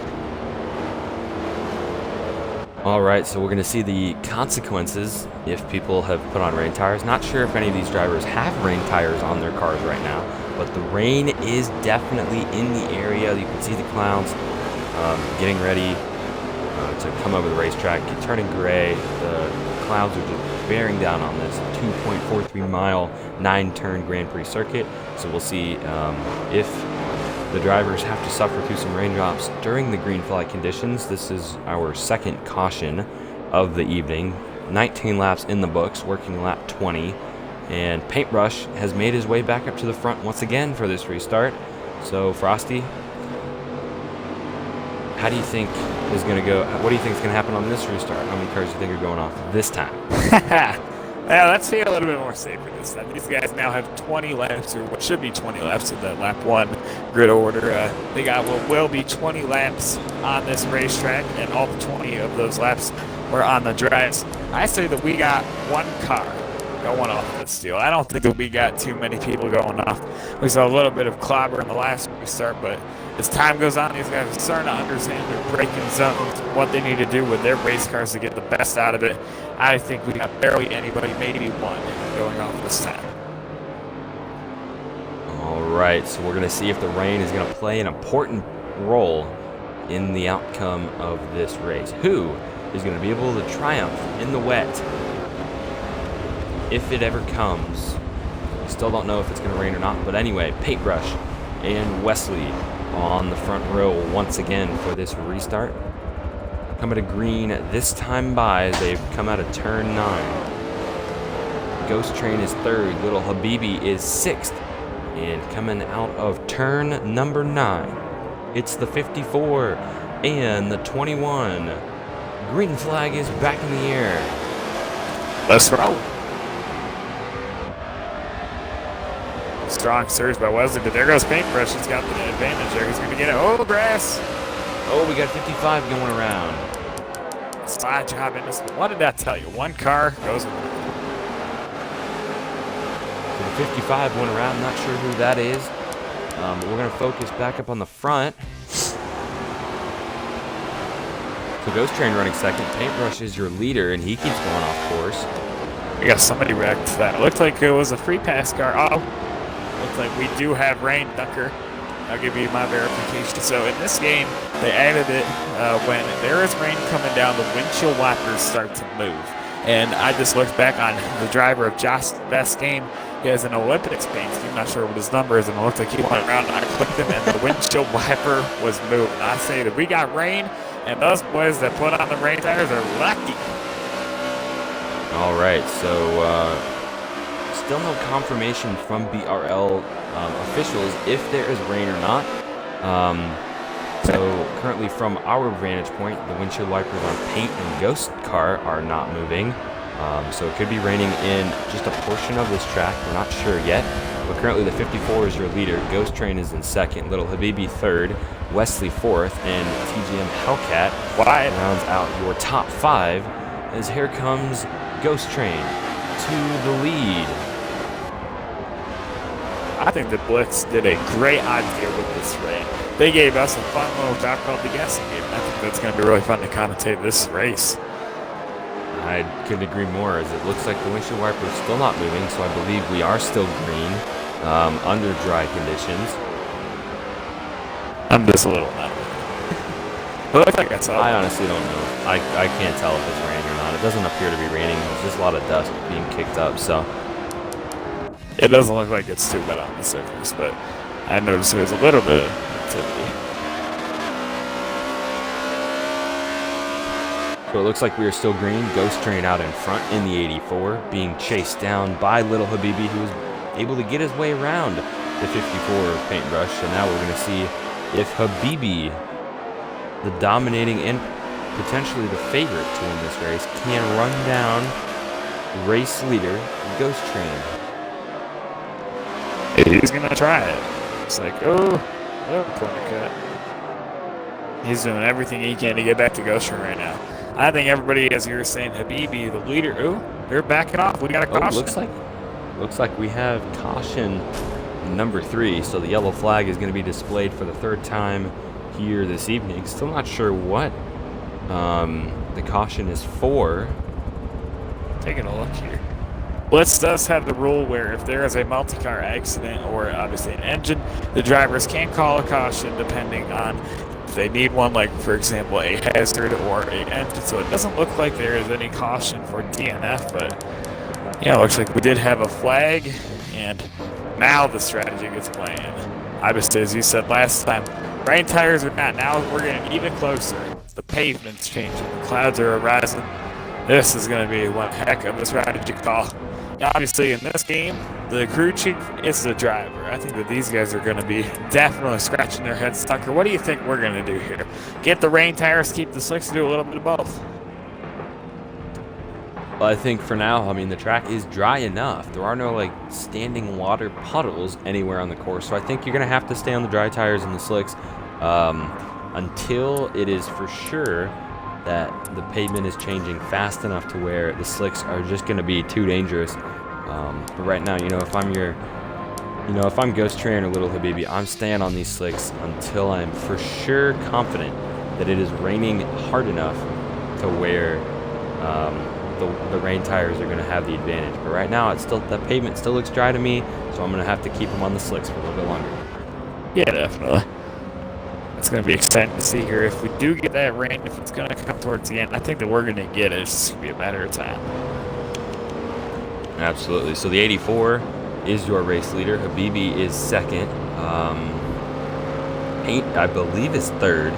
All right, so we're going to see the consequences if people have put on rain tires. Not sure if any of these drivers have rain tires on their cars right now, but the rain is definitely in the area. You can see the clouds getting ready to come over the racetrack, turning gray. The clouds are just bearing down on this 2.43 mile 9-turn Grand Prix circuit. So we'll see if the drivers have to suffer through some raindrops during the green flag conditions. This is our second caution of the evening. 19 laps in the books, working lap 20. And Paintbrush has made his way back up to the front once again for this restart. So, Frxsty, how do you think is going to go? What do you think is going to happen on this restart? How many cars do you think are going off this time? Well, let's be a little bit more safer this time. These guys now have 20 laps, or what should be 20 laps in the lap 1 grid order. They got what will be 20 laps on this racetrack, and all 20 of those laps were on the drives. I say that we got one car going off this deal. I don't think that we got too many people going off. We saw a little bit of clobber in the last restart, but as time goes on, these guys are starting to understand their braking zones, what they need to do with their race cars to get the best out of it. I think we got barely anybody, maybe one, going off this time. All right, so we're going to see if the rain is going to play an important role in the outcome of this race. Who is going to be able to triumph in the wet if it ever comes? We still don't know if it's going to rain or not, but anyway, Paintbrush and Wesley on the front row once again for this restart. Coming to green this time by, they've come out of turn 9. Ghost Train is 3rd, Little Habibi is 6th, and coming out of turn number 9, it's the 54 and the 21. Green flag is back in the air. Let's roll. Strong surge by Wesley, but there goes Paintbrush. He's got the advantage there. He's going to get it. Oh, grass. Oh, we got 55 going around. Slide job in this. What did that tell you? One car goes around. So the 55 went around. Not sure who that is. But we're going to focus back up on the front. So Ghost Train running second. Paintbrush is your leader, and he keeps going off course. We got somebody wrecked that. It looked like it was a free pass car. Oh, looks like we do have rain, Dunker. I'll give you my verification. So in this game, they added it when there is rain coming down, the windshield wipers start to move. And I just looked back on the driver of Josh's best game. He has an Olympics paint scheme. I'm not sure what his number is, and it looked like he went around. I clicked him, and the windshield wiper was moving. I say that we got rain, and those boys that put on the rain tires are lucky. All right, so still no confirmation from BRL officials if there is rain or not. So currently from our vantage point, the windshield wipers on Paint and Ghost car are not moving. So it could be raining in just a portion of this track. We're not sure yet. But currently the 54 is your leader. Ghost Train is in second. Little Habibi third. Wesley fourth. And TGM Hellcat rounds out your top 5 as here comes Ghost Train to the lead. I think the Blitz did a great idea with this rain. They gave us a fun little talk called the guessing game. I think that's going to be really fun to commentate this race. I couldn't agree more, as it looks like the windshield wiper is still not moving, so I believe we are still green under dry conditions. I'm just a little mad. It looks like that's all. I honestly don't know. I can't tell if it's raining or not. It doesn't appear to be raining. There's just a lot of dust being kicked up, so. It doesn't look like it's too bad on the surface, but I noticed there's a little bit of activity. So it looks like we are still green. Ghost Train out in front in the 84, being chased down by Little Habibi, who was able to get his way around the 54 of Paintbrush. So now we're going to see if Habibi, the dominating and potentially the favorite to win this race, can run down race leader Ghost Train. He's going to try it. It's like, corner cut. He's doing everything he can to get back to Ghost Train right now. I think everybody, as you were saying, Habibi, the leader. Ooh, they're backing off. We got a caution. Looks like we have caution number 3. So the yellow flag is going to be displayed for the 3rd time here this evening. Still not sure what The caution is 4. Taking a look here. Blitz does have the rule where if there is a multi-car accident or obviously an engine, the drivers can call a caution depending on if they need one, like for example a hazard or a engine. So it doesn't look like there is any caution for DNF, but yeah, it looks like we did have a flag, and now the strategy gets planned. Obviously, as you said last time, rain tires are not. Now we're getting even closer. The pavement's changing. The clouds are arising. This is going to be one heck of a strategy call. Obviously, in this game, the crew chief is the driver. I think that these guys are going to be definitely scratching their heads. Tucker, what do you think we're going to do here? Get the rain tires, keep the slicks, do a little bit of both? Well, I think for now, I mean, the track is dry enough. There are no, like, standing water puddles anywhere on the course, so I think you're going to have to stay on the dry tires and the slicks until it is for sure that the pavement is changing fast enough to where the slicks are just going to be too dangerous. But right now, if I'm Ghost Train or Little Habibi, I'm staying on these slicks until I'm for sure confident that it is raining hard enough to where the rain tires are going to have the advantage. But right now, the pavement still looks dry to me, so I'm going to have to keep them on the slicks for a little bit longer. Yeah, definitely. It's going to be exciting to see here. If we do get that rain, if it's going to come towards the end, I think that we're going to get it. It's just going to be a matter of time. Absolutely. So the 84 is your race leader. Habibi is second. Paint, I believe, is third.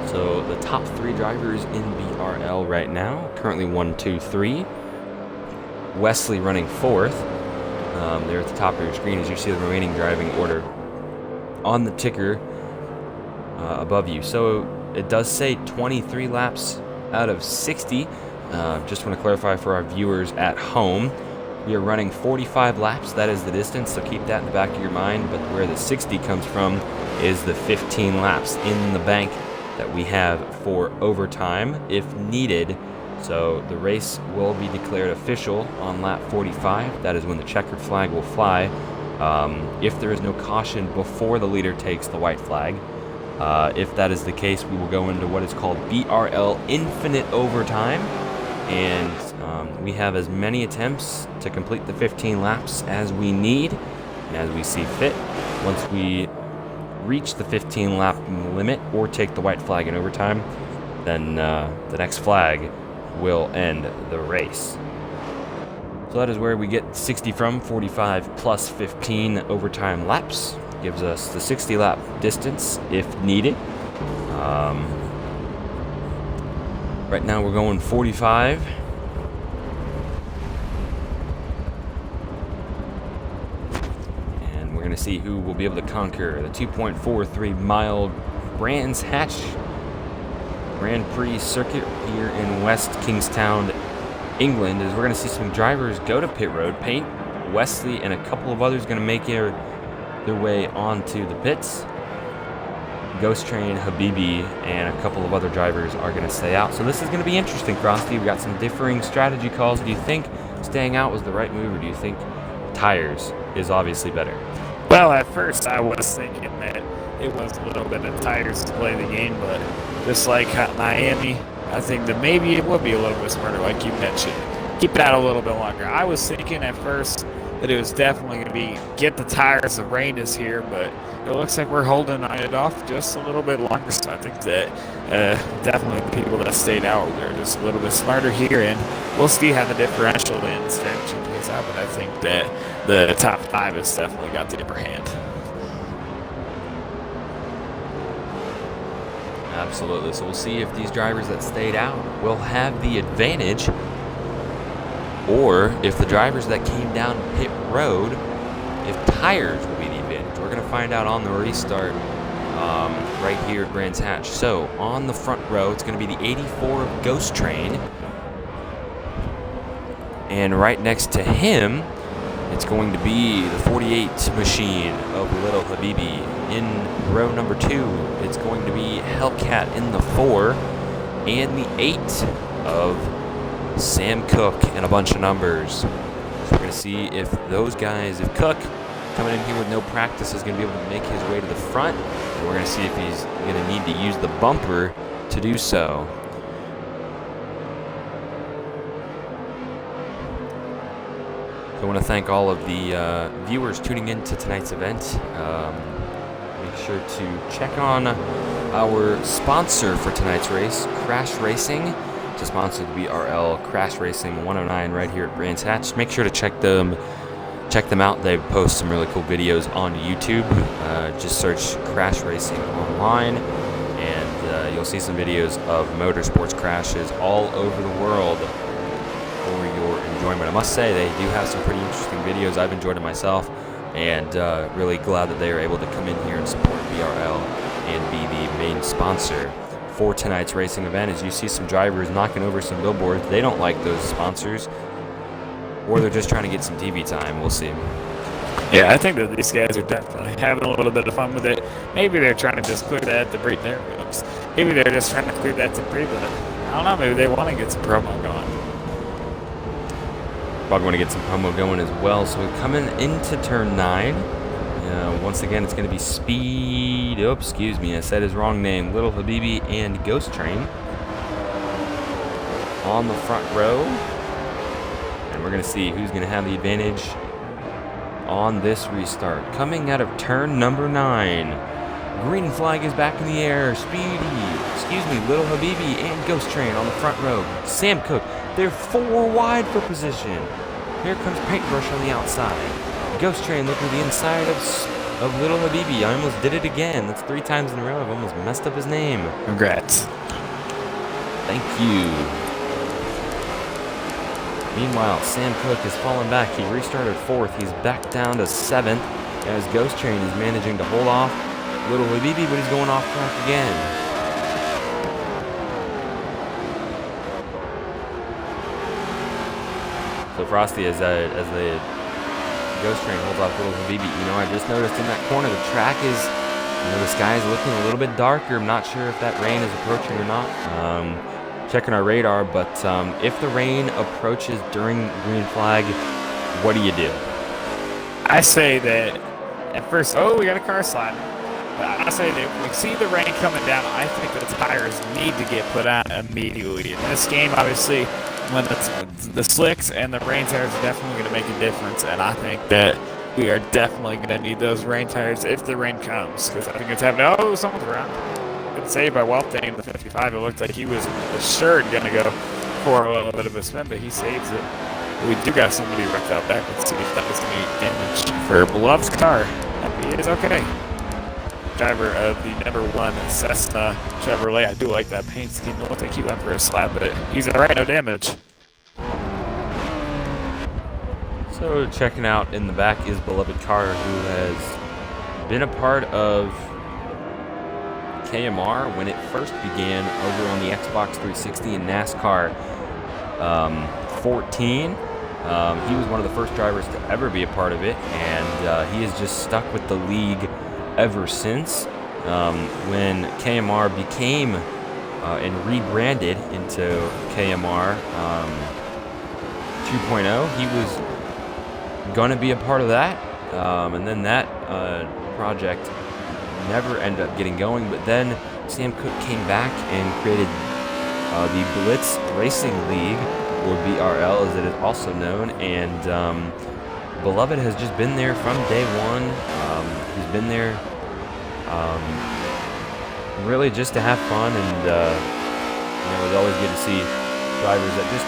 So the top 3 drivers in BRL right now, currently 1, 2, 3. Wesley running 4th. There at the top of your screen as you see the remaining driving order on the ticker above you. So it does say 23 laps out of 60. Just want to clarify for our viewers at home, we are running 45 laps. That is the distance, so keep that in the back of your mind. But where the 60 comes from is the 15 laps in the bank that we have for overtime if needed. So the race will be declared official on lap 45. That is when the checkered flag will fly. If there is no caution before the leader takes the white flag. If that is the case, we will go into what is called BRL Infinite Overtime. And we have as many attempts to complete the 15 laps as we need and as we see fit. Once we reach the 15 lap limit or take the white flag in overtime, then the next flag will end the race. So that is where we get 60 from. 45 plus 15 overtime laps gives us the 60 lap distance if needed. Right now we're going 45. And we're going to see who will be able to conquer the 2.43 mile Brands Hatch Grand Prix circuit here in West Kingstown, England. As we're going to see some drivers go to pit road. Paint, Wesley, and a couple of others going to make their way onto the pits. Ghost Train, Habibi, and a couple of other drivers are going to stay out. So this is going to be interesting, Frxsty. We've got some differing strategy calls. Do you think staying out was the right move, or do you think tires is obviously better? Well, at first I was thinking that it was a little bit of tires to play the game, but just like Miami, I think that maybe it would be a little bit smarter, like you mentioned. Keep it out a little bit longer. I was thinking at first that it was definitely going to be get the tires, the rain is here, but it looks like we're holding it off just a little bit longer. So I think that definitely the people that stayed out, they're just a little bit smarter here, and we'll see how the differential in strategy plays out, but I think that the top 5 has definitely got the upper hand. Absolutely. So we'll see if these drivers that stayed out will have the advantage, or if the drivers that came down pit road, if tires will be the advantage. We're going to find out on the restart right here at Brands Hatch. So on the front row, it's going to be the 84 of Ghost Train. And right next to him, it's going to be the 48 machine of Little Habibi. In row number 2, it's going to be Hellcat in the 4, and the 8 of Sam Cook and a bunch of numbers. So we're going to see if those guys, if Cook coming in here with no practice is going to be able to make his way to the front. And we're going to see if he's going to need to use the bumper to do so. I want to thank all of the viewers tuning in to tonight's event. Make sure to check on our sponsor for tonight's race, Crash Racing, to sponsor the BRL Crash Racing 109 right here at Brands Hatch. Make sure to check them out. They post some really cool videos on YouTube. Just search Crash Racing online, and you'll see some videos of motorsports crashes all over the world for your enjoyment. I must say, they do have some pretty interesting videos. I've enjoyed it myself, and really glad that they are able to come in here and support BRL and be the main sponsor for tonight's racing event. As you see some drivers knocking over some billboards, they don't like those sponsors, or they're just trying to get some TV time. We'll see. Yeah, I think that these guys are definitely having a little bit of fun with it. Maybe they're trying to just clear that debris. There it goes. Maybe they're just trying to clear that debris, but I don't know. Maybe they want to get some promo going. Probably want to get some promo going as well. So we're coming into turn 9. Once again, it's going to be Speed. Oh, excuse me, I said his wrong name. Little Habibi and Ghost Train on the front row. And we're going to see who's going to have the advantage on this restart. Coming out of turn number 9. Green flag is back in the air. Little Habibi and Ghost Train on the front row. Sam Cook, they're 4 wide for position. Here comes Paintbrush on the outside. Ghost Train looking at the inside of Little Habibi. I almost did it again. That's 3 times in a row. I've almost messed up his name. Congrats. Thank you. Meanwhile, Sam Cook has fallen back. He restarted 4th. He's back down to 7th as Ghost Train is managing to hold off Little Habibi, but he's going off track again. So Frxsty, as the Ghost Train holds off Little Habibi, I just noticed in that corner the track is, the sky is looking a little bit darker. I'm not sure if that rain is approaching or not. Checking our radar, but if the rain approaches during green flag, what do you do? I say that at first, we got a car slide. But I say that if we see the rain coming down, I think the tires need to get put on immediately. In this game, obviously, when the slicks and the rain tires are definitely going to make a difference, and I think that we are definitely going to need those rain tires if the rain comes, because I think it's happening. Oh, someone's around. Good save by Welting in the 55. It looked like he was assured going to go for a little bit of a spin, but he saves it. We do got somebody wrecked out back. Let's see if that was going to be damage for Beloved's car. He is okay. Driver of the number 1 Cessna Chevrolet. I do like that paint scheme. It looked like he went for a slap, but he's alright, no damage. So checking out in the back is Beloved Car, who has been a part of KMR when it first began over on the Xbox 360 and NASCAR 14. He was one of the first drivers to ever be a part of it, and he has just stuck with the league ever since. When KMR became and rebranded into KMR 2.0, he was going to be a part of that, and then that project never ended up getting going. But then Sam Cook came back and created the Blitz Racing League, or BRL as it is also known, and Beloved has just been there from day one. He's been there really just to have fun, and it's always good to see drivers that just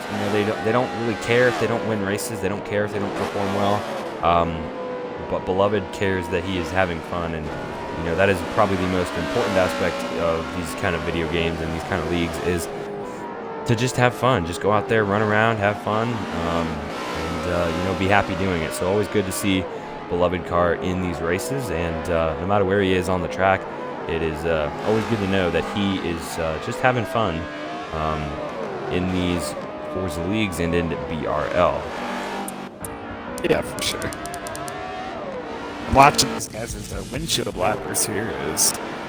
they don't really care if they don't win races. They don't care if they don't perform well. But Beloved cares that he is having fun, and that is probably the most important aspect of these kind of video games and these kind of leagues, is to just have fun. Just go out there, run around, have fun, and be happy doing it. So always good to see Beloved Car in these races, and no matter where he is on the track, it is always good to know that he is just having fun in these Forza leagues and in BRL. Yeah, for sure. I'm watching these guys as windshield wipers here.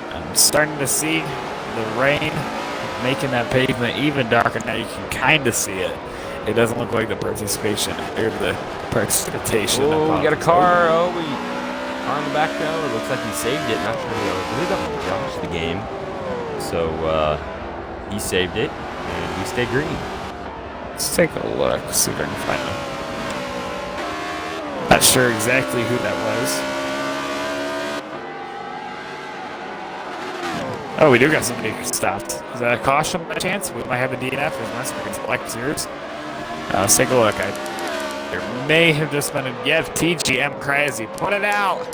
I'm starting to see the rain making that pavement even darker. Now you can kind of see it. It doesn't look like the precipitation or the precipitation. Oh, we got a car. Car in the back though. It looks like he saved it. Not sure. I believe that was Josh the game. So He saved it, and we stay green. Let's take a look, see if I can find him. Not sure exactly who that was. Oh, we do got somebody stopped. Is that a caution by chance? We might have a DNF as my screen's black zeros. Let's take a look. There may have just been a TGM crazy. Put it out!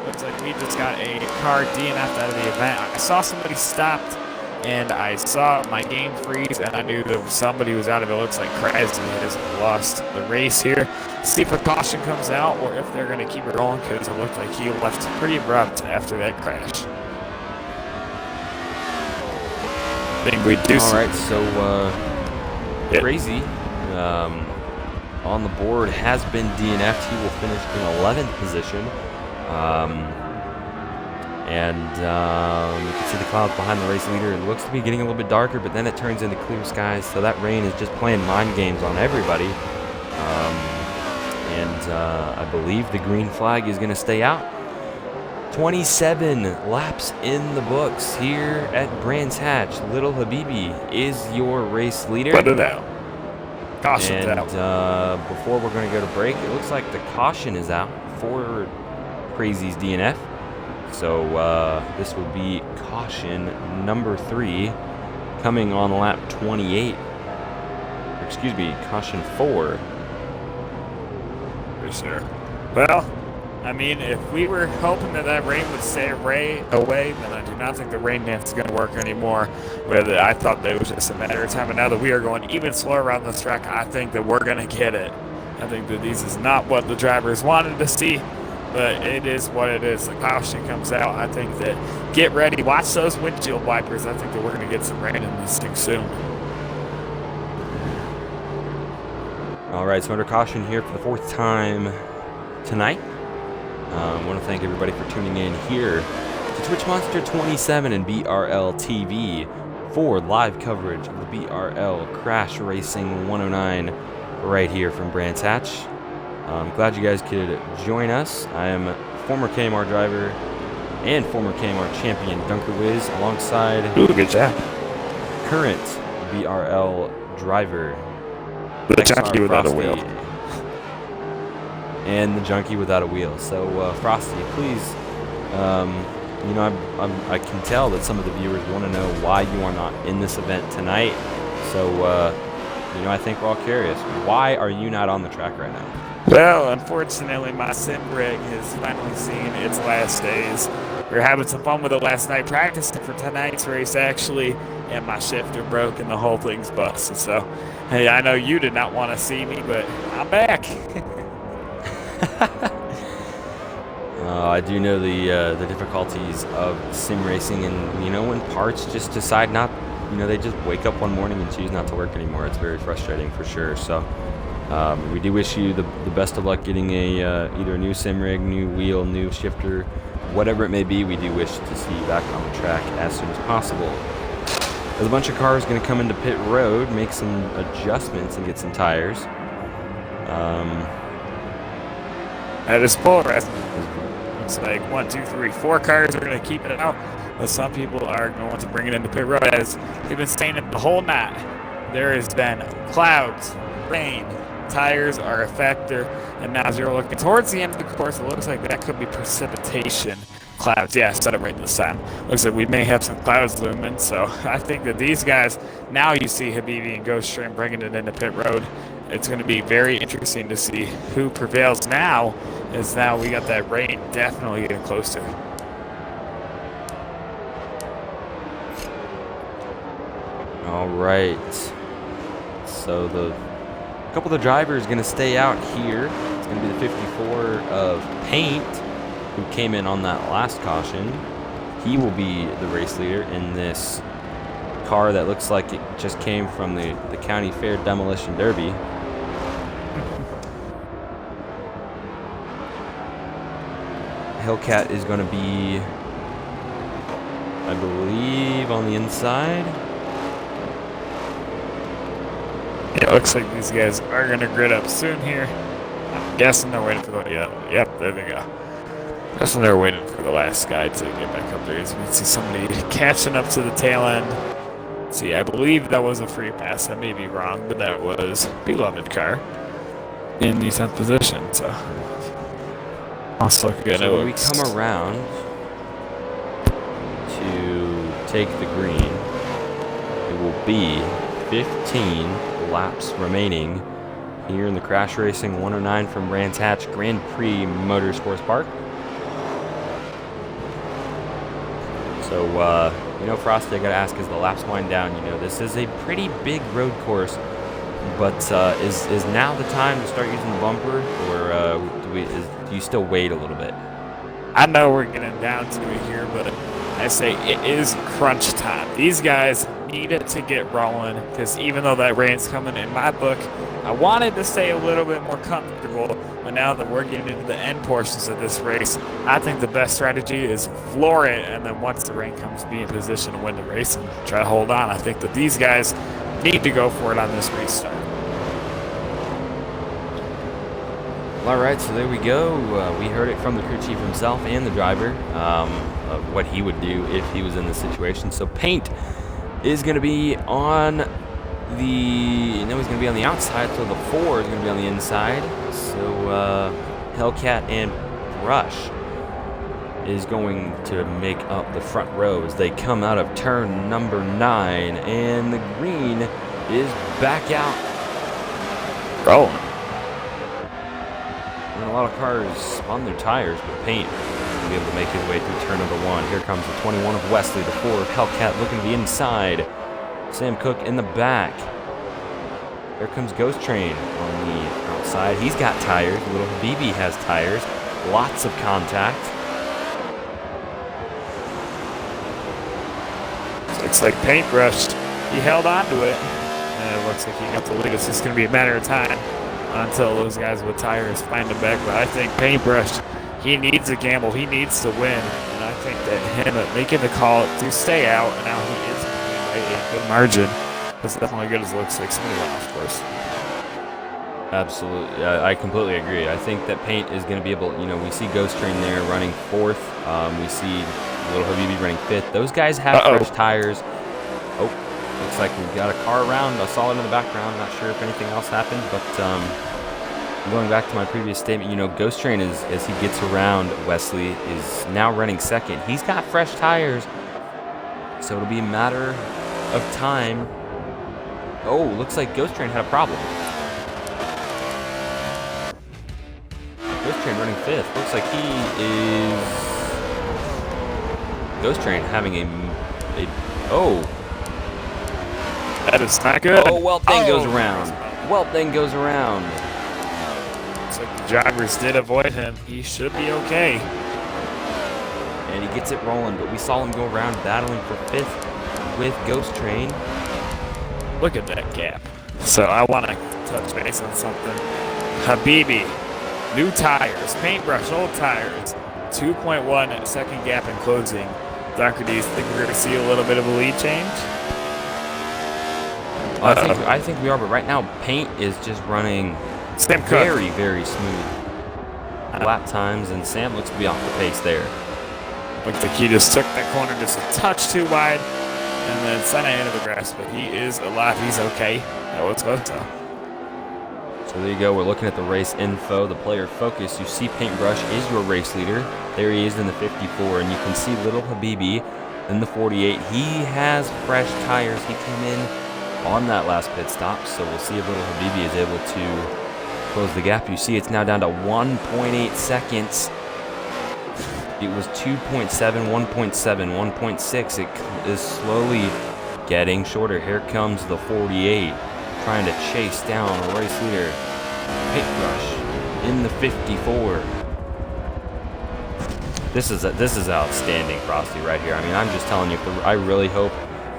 Looks like we just got a car DNF'd out of the event. I saw somebody stopped, and I saw my game freeze, and I knew that somebody was out of it. It looks like crazy has lost the race here. See if a caution comes out, or if they're going to keep it rolling, because it looked like he left pretty abrupt after that crash. I think we do. All right, so Crazy on the board has been DNF'd. He will finish in 11th position. You can see the clouds behind the race leader. It looks to be getting a little bit darker, but then it turns into clear skies. So that rain is just playing mind games on everybody. I believe the green flag is going to stay out. 27 laps in the books here at Brands Hatch. Little Habibi is your race leader. Put it out. Caution's out. Before we're going to go to break, it looks like the caution is out for Crazy's DNF. So this will be caution number 3 coming on lap 28. Excuse me, caution 4. For sure. Well, I mean, if we were hoping that rain would stay away, then I do not think the rain dance is going to work anymore. But I thought that it was just a matter of time. And now that we are going even slower around this track, I think that we're going to get it. I think that this is not what the drivers wanted to see, but it is what it is. The caution comes out. I think that get ready. Watch those windshield wipers. I think that we're going to get some rain in this thing soon. All right, so under caution here for the 4th time tonight. I want to thank everybody for tuning in here to Twitch Monster 27 and BRL TV for live coverage of the BRL Crash Racing 109 right here from Brands Hatch. I'm glad you guys could join us. I am former KMR driver and former KMR champion Dunkerwiz alongside good job. Current BRL driver The junkie without a wheel. And the junkie without a wheel. So, Frosty, please, I can tell that some of the viewers want to know why you are not in this event tonight. So, I think we're all curious. Why are you not on the track right now? Well, unfortunately, my sim rig has finally seen its last days. We were having some fun with it last night, practicing for tonight's race, actually, and my shifter broke and the whole thing's busted. So, hey, I know you did not want to see me, but I'm back. I do know the difficulties of sim racing, and when parts just decide not, they just wake up one morning and choose not to work anymore. It's very frustrating for sure. So we do wish you the best of luck getting either a new sim rig, new wheel, new shifter, whatever it may be. We do wish to see you back on the track as soon as possible. There's a bunch of cars going to come into pit road, make some adjustments, and get some tires. That is polarizing. It's like 1, 2, 3, 4 cars are going to keep it out, but some people are going to bring it into pit road. As we've been saying it the whole night, there has been clouds, rain, tires are a factor, and now as you're looking towards the end of the course, it looks like that could be precipitation. Clouds, yeah, I said it right this time. Looks like we may have some clouds looming, so I think that these guys, now you see Habibi and Ghoststream bringing it into pit road. It's going to be very interesting to see who prevails now, as now we got that rain definitely getting closer. All right. So a couple of the drivers going to stay out here. It's going to be the 54 of Paint, who came in on that last caution. He will be the race leader in this car that looks like it just came from the County Fair Demolition Derby. Hellcat is going to be, I believe, on the inside. Yeah, it looks like these guys are going to grid up soon here. I'm guessing they're waiting for the... Yep, there they go. Guessing they're waiting for the last guy to get back up there. As you can see somebody catching up to the tail end. See, I believe that was a free pass. I may be wrong, but that was beloved car in the 10th position. So, also good. So when we come around to take the green, it will be 15 laps remaining here in the Crash Racing 109 from Brands Hatch Grand Prix Motorsports Park. So, Frosty, I gotta ask, as the laps wind down, this is a pretty big road course, but is now the time to start using the bumper, or do you still wait a little bit? I know we're getting down to it here, but I say it is crunch time. These guys need it to get rolling, because even though that rain's coming, in my book, I wanted to stay a little bit more comfortable, but now that we're getting into the end portions of this race, I think the best strategy is floor it, and then once the rain comes, be in position to win the race and try to hold on. I think that these guys need to go for it on this race start. All right, so there we go. We heard it from the crew chief himself and the driver, of what he would do if he was in this situation. So Paint is going to be on he's going to be on the outside, so the 4 is going to be on the inside. So Hellcat and Brush is going to make up the front row as they come out of turn number 9, and the green is back out. Rolling. And a lot of cars spun their tires, but Paint will be able to make his way through turn number 1. Here comes the 21 of Wesley, the 4 of Hellcat looking to the inside. Sam Cook in the back. There comes Ghost Train on the outside. He's got tires. Little Habibi has tires. Lots of contact. Looks like Paintbrush, he held on to it, and it looks like he got the lead. It's just going to be a matter of time until those guys with tires find him back. But I think Paintbrush, he needs a gamble. He needs to win. And I think that him making the call to stay out, and now he is by a good margin. That's definitely good as it looks like. Somebody went off course. Absolutely. I completely agree. I think that Paint is going to be able, we see Ghost Train there running 4th. We see Little Habibi running 5th. Those guys have fresh tires. Oh, looks like we've got a car around. I saw it in the background. Not sure if anything else happened, but going back to my previous statement, Ghost Train, as he gets around Wesley, is now running 2nd. He's got fresh tires, so it'll be a matter of time. Oh, looks like Ghost Train had a problem. Ghost Train running 5th. Looks like he is... Ghost Train having oh. That is not good. Oh, well, thing goes around. Well, thing goes around. Looks like the drivers did avoid him. He should be okay. And he gets it rolling, but we saw him go around battling for 5th with Ghost Train. Look at that gap. So I want to touch base on something. Habibi, new tires. Paintbrush, old tires. 2.1 second gap in closing. Doctor, do you think we're going to see a little bit of a lead change? I think we are, but right now Paint is just running very, very smooth lap times, and Sam looks to be off the pace there. Looks like he just took that corner just a touch too wide, and then sent it into the grass, but he is alive. He's okay. That was good, so. So there you go. We're looking at the race info, the player focus. You see Paintbrush is your race leader. There he is in the 54, and you can see Little Habibi in the 48. He has fresh tires. He came in on that last pit stop, so we'll see if Little Habibi is able to close the gap. You see it's now down to 1.8 seconds. It was 2.7, 1.7, 1.6. It is slowly getting shorter. Here comes the 48. Trying to chase down a race leader. Paintbrush in the 54. This is outstanding, Frosty, right here. I mean, I'm just telling you, I really hope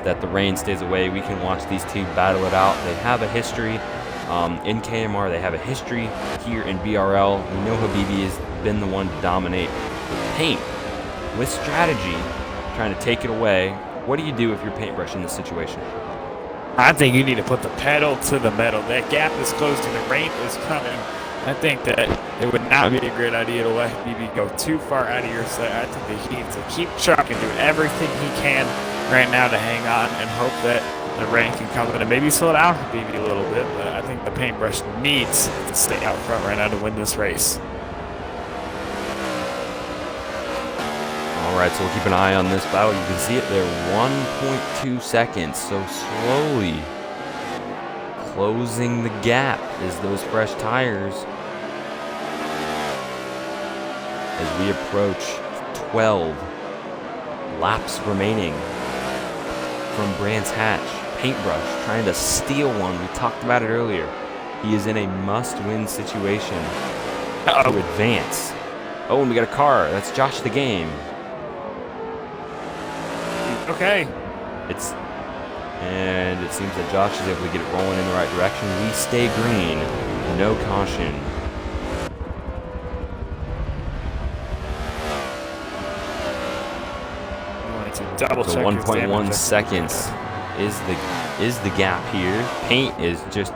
that the rain stays away. We can watch these two battle it out. They have a history in KMR. They have a history here in BRL. We know Habibi has been the one to dominate. Paint, with strategy, trying to take it away. What do you do if you're Paintbrush in this situation? I think you need to put the pedal to the metal. That gap is closed and the rain is coming. I think that it would not be a great idea to let BB go too far out of your sight. I think that he needs to keep trucking, do everything he can right now to hang on and hope that the rain can come in and maybe slow down Habibi a little bit, but I think the paintbrush needs to stay out front right now to win this race. All right, so we'll keep an eye on this battle. You can see it there, 1.2 seconds. So slowly closing the gap is those fresh tires as we approach 12 laps remaining from Brands Hatch. Paintbrush trying to steal one. We talked about it earlier. He is in a must-win situation to advance. Oh, and we got a car. That's Josh the Game. Okay. And it seems that Josh is able to get it rolling in the right direction. We stay green. No caution. Double So check 1.1 seconds is the gap here. Paint is just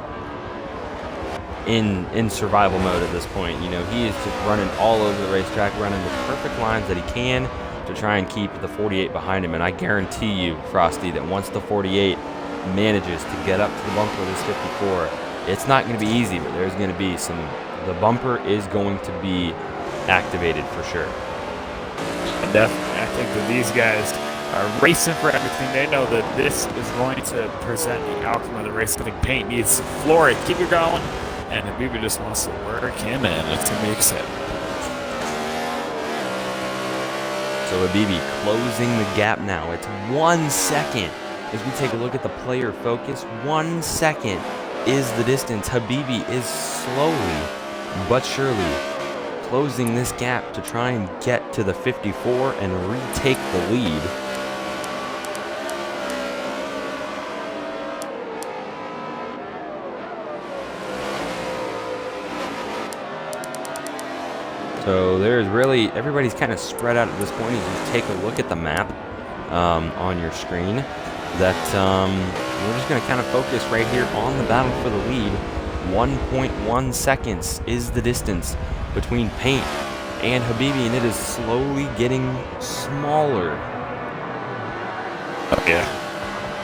in survival mode at this point. You know, he is just running all over the racetrack, running the perfect lines that he can to try and keep the 48 behind him. And I guarantee you, Frxsty, that once the 48 manages to get up to the bumper of this 54, it's not going to be easy, but there's going to be the bumper is going to be activated for sure. Definitely. I think that these guys are racing for everything. They know that this is going to present the outcome of the race. I think Paint needs to floor it, keep it going, and Habibi just wants to work him in to make it. So Habibi closing the gap now. It's 1 second. As we take a look at the player focus, 1 second is the distance. Habibi is slowly but surely closing this gap to try and get to the 54 and retake the lead. So there's really, everybody's kind of spread out at this point. As you take a look at the map on your screen, that we're just going to kind of focus right here on the battle for the lead. 1.1 seconds is the distance between Paint and Habibi, and it is slowly getting smaller. Oh yeah,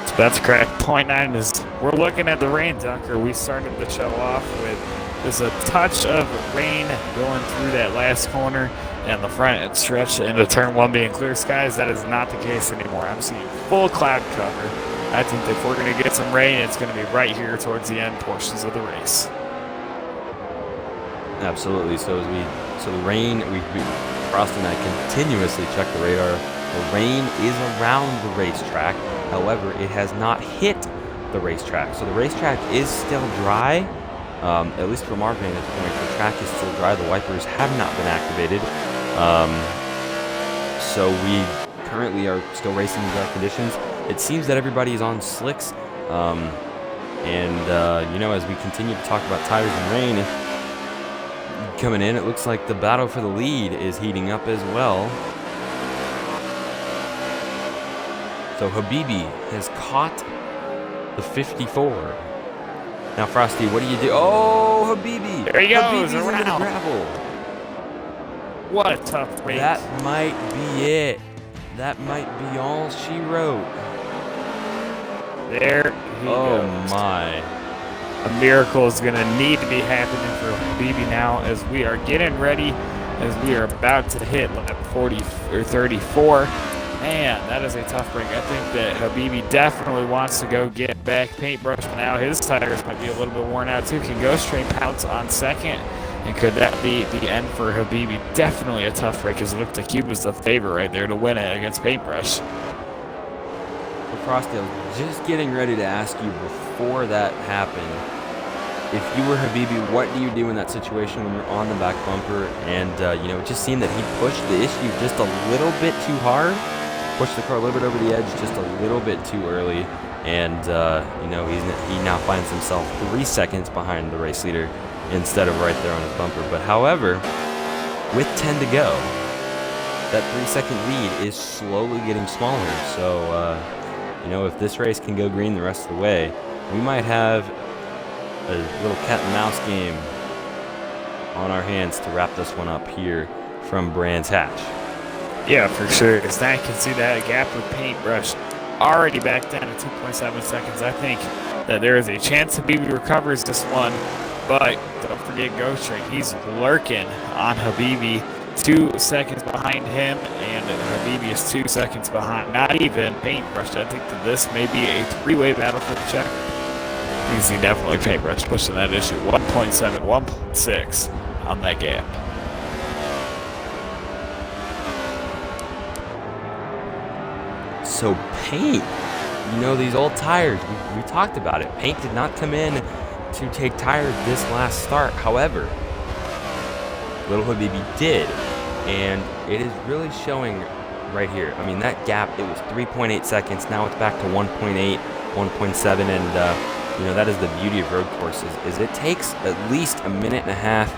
so that's correct. 0.9 is, we're looking at the rain, Dunker. We started the show off with there's a touch of rain going through that last corner and the front stretch into turn 1 being clear skies. That is not the case anymore. I'm seeing full cloud cover. I think if we're going to get some rain, it's going to be right here towards the end portions of the race. Absolutely. So the rain, Frxsty and I continuously check the radar. The rain is around the racetrack. However, it has not hit the racetrack. So the racetrack is still dry. At least from our vantage point, the track is still dry. The wipers have not been activated. So we currently are still racing in dry conditions. It seems that everybody is on slicks. You know, as we continue to talk about tires and rain coming in, it looks like the battle for the lead is heating up as well. So Habibi has caught the 54. Now, Frxsty, what do you do? Oh, Habibi! There he goes, Habibi's into the around. gravel. What a tough race. That might be it. That might be all she wrote. There he goes. My. A miracle is going to need to be happening for Habibi now as we are getting ready, as we are about to hit lap 40 or 34. Man, that is a tough break. I think that Habibi definitely wants to go get back Paintbrush, but now his tires might be a little bit worn out too. Can go straight pounce on second, and could that be the end for Habibi? Definitely a tough break, as it looked like he was the favorite right there to win it against Paintbrush. So, Frxsty, I was just getting ready to ask you before that happened, if you were Habibi, what do you do in that situation when you're on the back bumper and, you know, it just seemed that he pushed the issue just a little bit too hard, pushed the car a little bit over the edge just a little bit too early, and, you know, he now finds himself 3 seconds behind the race leader instead of right there on his bumper. But, however, with 10 to go, that 3-second lead is slowly getting smaller. So, you know, if this race can go green the rest of the way, we might have a little cat and mouse game on our hands to wrap this one up here from Brands Hatch. Yeah, for sure. As I can see that gap with Paintbrush already back down to 2.7 seconds. I think that there is a chance that Habibi recovers this one, but don't forget Ghost Train. He's lurking on Habibi, 2 seconds behind him, and Habibi is 2 seconds behind. Not even Paintbrush. I think that this may be a three-way battle for the check. Easy, definitely Paintbrush pushing that issue. 1.7, 1.6 on that gap. So Paint, you know, these old tires, we talked about it. Paint did not come in to take tires this last start. However, Little Habibi did, and it is really showing right here. I mean, that gap, it was 3.8 seconds. Now it's back to 1.8, 1.7, and you know, that is the beauty of road courses, is it takes at least a minute and a half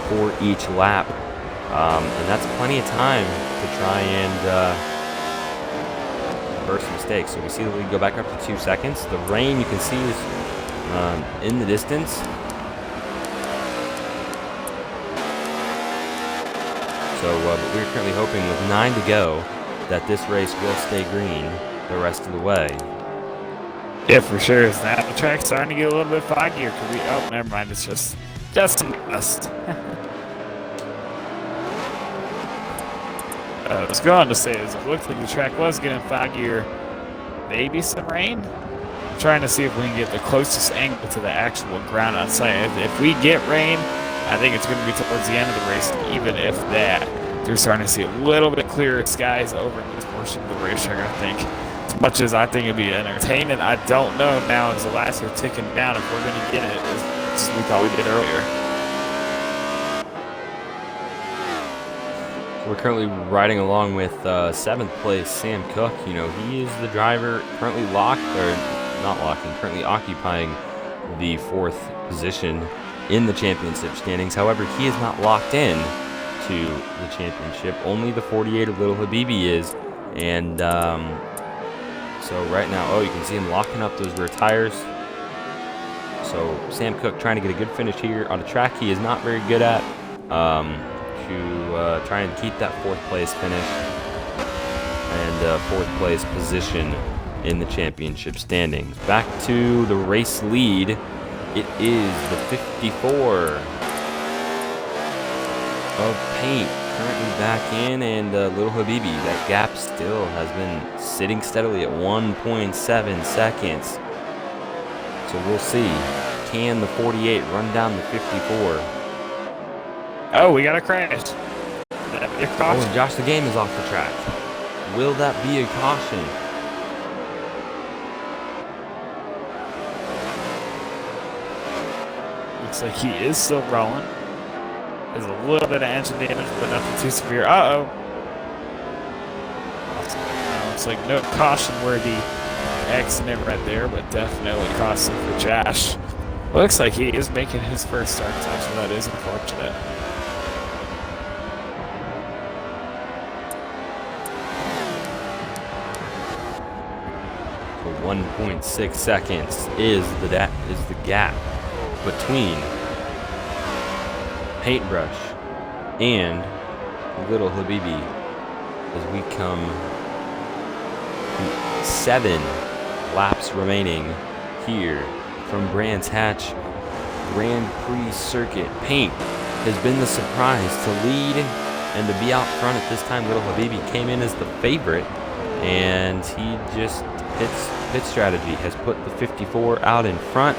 for each lap, and that's plenty of time to try and reverse mistakes. So we see that we go back up to 2 seconds. The rain, you can see, is in the distance. So we're currently hoping with 9 to go that this race will stay green the rest of the way. Yeah, for sure. Now the track's starting to get a little bit foggier. Oh, never mind. It's just some dust. I was going to say, it looked like the track was getting foggier. Maybe some rain. I'm trying to see if we can get the closest angle to the actual ground on site. If we get rain, I think it's going to be towards the end of the race. Even if that, they're starting to see a little bit clearer skies over this portion of the racetrack, I think. As much as I think it'd be entertaining, I don't know now as the laps are ticking down if we're going to get it as much as we thought we did earlier. We're currently riding along with 7th place Sam Cook. You know, he is the driver currently currently occupying the 4th position in the championship standings. However, he is not locked in to the championship. Only the 48 of Little Habibi is. And so right now, oh, you can see him locking up those rear tires. So Sam Cook trying to get a good finish here on a track he is not very good at. To try and keep that 4th place finish and 4th place position in the championship standings. Back to the race lead. It is the 54 of Paint currently back in, and Little Habibi, that gap still has been sitting steadily at 1.7 seconds. So we'll see. Can the 48 run down the 54? Oh, we got a crash. Oh, and Josh, the game is off the track. Will that be a caution? Looks like he is still rolling. There's a little bit of engine damage, but nothing too severe. Uh-oh. Looks like no caution-worthy accident right there, but definitely costly for Josh. Looks like he is making his first start, so that is unfortunate. 1.6 seconds is the gap between Paintbrush and Little Habibi as we come to 7 laps remaining here from Brands Hatch Grand Prix Circuit. Paint has been the surprise to lead and to be out front at this time. Little Habibi came in as the favorite, and he just pit strategy has put the 54 out in front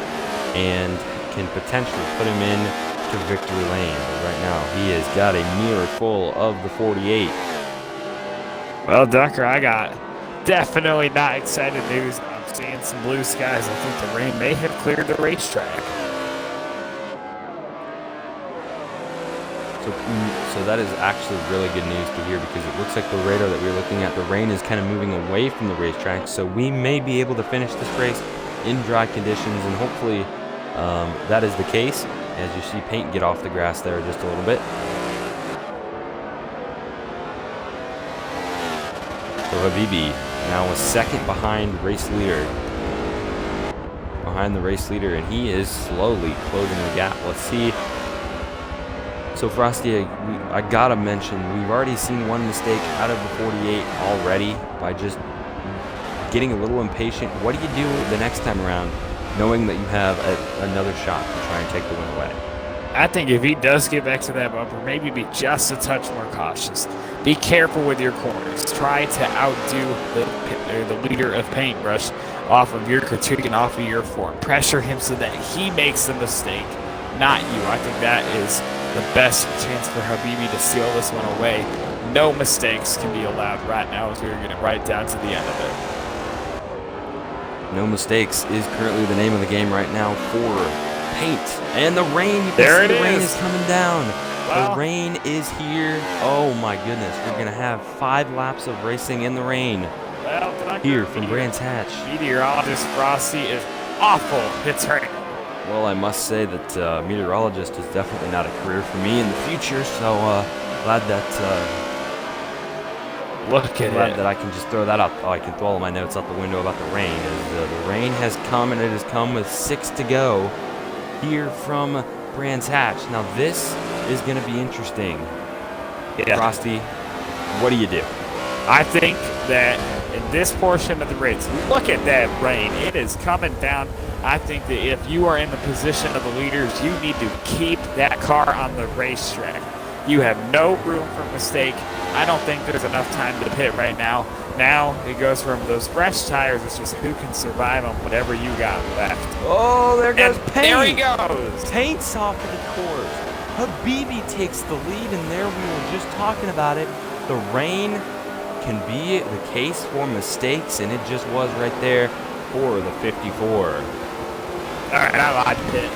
and can potentially put him in to victory lane. But right now, he has got a mirror full of the 48. Well, Dunker, I got definitely not excited news. I'm seeing some blue skies. I think the rain may have cleared the racetrack. So that is actually really good news to hear, because it looks like the radar that we're looking at, the rain is kind of moving away from the racetrack, so we may be able to finish this race in dry conditions, and hopefully that is the case, as you see Paint get off the grass there just a little bit. So Habibi now is second behind the race leader, and he is slowly closing the gap. Let's see. So Frxsty, I gotta mention, we've already seen one mistake out of the 48 already by just getting a little impatient. What do you do the next time around, knowing that you have another shot to try and take the win away? I think if he does get back to that bumper, maybe be just a touch more cautious. Be careful with your corners. Try to outdo the leader of Paintbrush off of your critique and off of your form. Pressure him so that he makes the mistake, not you. I think that is the best chance for Habibi to seal this one away. No mistakes can be allowed right now as we're getting right down to the end of it. No mistakes is currently the name of the game right now for Paint. And the rain, you can there see it the rain is. is coming down. Well, the rain is here. Oh my goodness, we're going to have 5 laps of racing in the rain here from Brands Hatch. Meteorologist Frxsty is awful. It's raining. Well, I must say that meteorologist is definitely not a career for me in the future, so glad that that I can just throw that out. Oh, I can throw all my notes out the window about the rain. The rain has come, and it has come with 6 to go here from Brands Hatch. Now this is going to be interesting. Yeah. Frxsty, what do you do? I think that in this portion of the race, look at that rain. It is coming down. I think that if you are in the position of the leaders, you need to keep that car on the racetrack. You have no room for mistake. I don't think there's enough time to pit right now. Now it goes from those fresh tires. It's just who can survive on whatever you got left. Oh, there goes And Paint. there he goes. Paint's off of the course. Habibi takes the lead, and there we were just talking about it. The rain can be the case for mistakes, and it just was right there for the 54. All right, I'm on pit.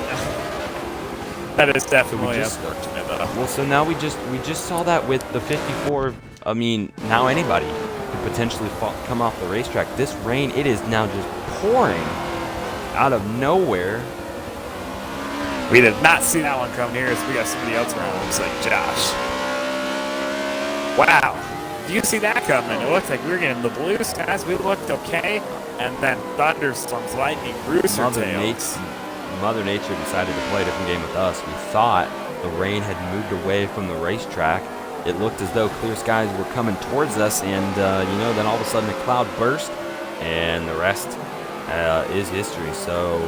That is definitely unfortunate, though. Well, so now we just saw that with the 54. I mean, now anybody could potentially come off the racetrack. This rain, it is now just pouring out of nowhere. We did not see that one come here as we got somebody else around. It looks like Josh. Wow. Do you see that coming? It looks like we were getting the blue skies. We looked okay. And then thunderstorms, lightning, rooster tails. Mother Nature decided to play a different game with us. We thought the rain had moved away from the racetrack. It looked as though clear skies were coming towards us, and then all of a sudden a cloud burst, and the rest is history. So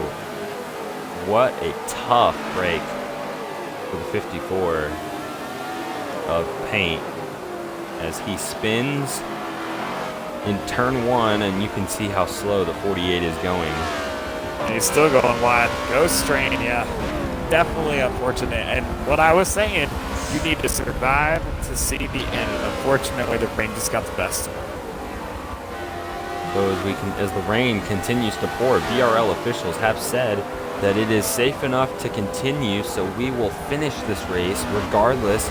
what a tough break for the 54 of Paint as he spins in turn 1, and you can see how slow the 48 is going. And he's still going wide. Ghost train, yeah. Definitely unfortunate. And what I was saying, you need to survive to see the end. And unfortunately, the rain just got the best of him. So as the rain continues to pour, BRL officials have said that it is safe enough to continue, so we will finish this race regardless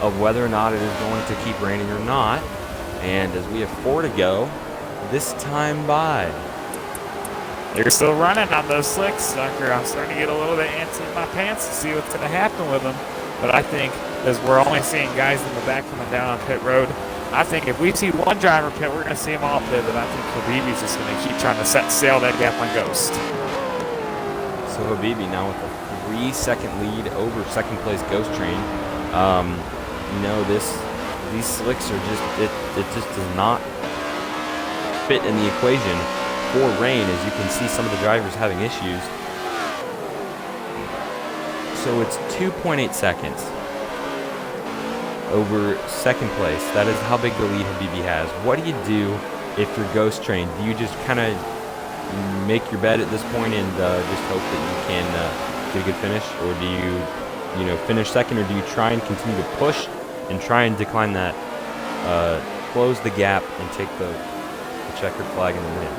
of whether or not it is going to keep raining or not. And as we have 4 to go, this time by. They're still running on those slicks, Dunker. I'm starting to get a little bit antsy in my pants to see what's going to happen with them. But I think, as we're only seeing guys in the back coming down on pit road, I think if we see one driver pit, we're going to see them all pit. But I think Habibi's just going to keep trying to sail that gap on Ghost. So Habibi now with a 3-second lead over second place Ghost Train. These slicks are just, it just does not fit in the equation for rain, as you can see some of the drivers having issues. So it's 2.8 seconds over second place. That is how big the lead Habibi has. What do you do if you're Ghost Train? Do you just kind of make your bet at this point and just hope that you can get a good finish? Or do you finish second, or do you try and continue to push and try and decline that, close the gap and take the checkered flag in the win?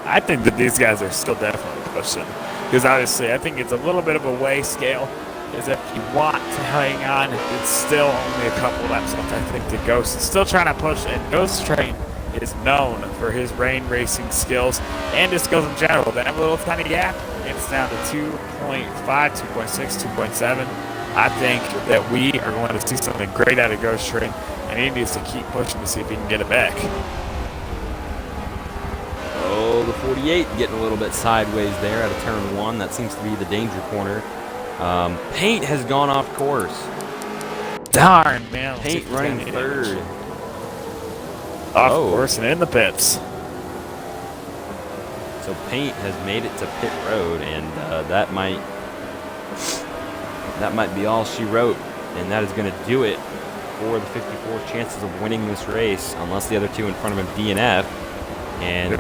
I think that these guys are still definitely pushing. Because obviously, I think it's a little bit of a way scale. Is if you want to hang on, it's still only a couple laps left. I think the Ghost is still trying to push, and Ghost Train is known for his rain racing skills and his skills in general. That little tiny gap, it's down to 2.5, 2.6, 2.7. I think that we are going to see something great out of Ghost Train, and he needs to keep pushing to see if he can get it back. Oh, the 48 getting a little bit sideways there out of turn 1. That seems to be the danger corner. Paint has gone off course. Darn, man. Paint running third. Off course and in the pits. So Paint has made it to pit road, and that might be all she wrote, and that is going to do it for the 54 chances of winning this race, unless the other two in front of him DNF. And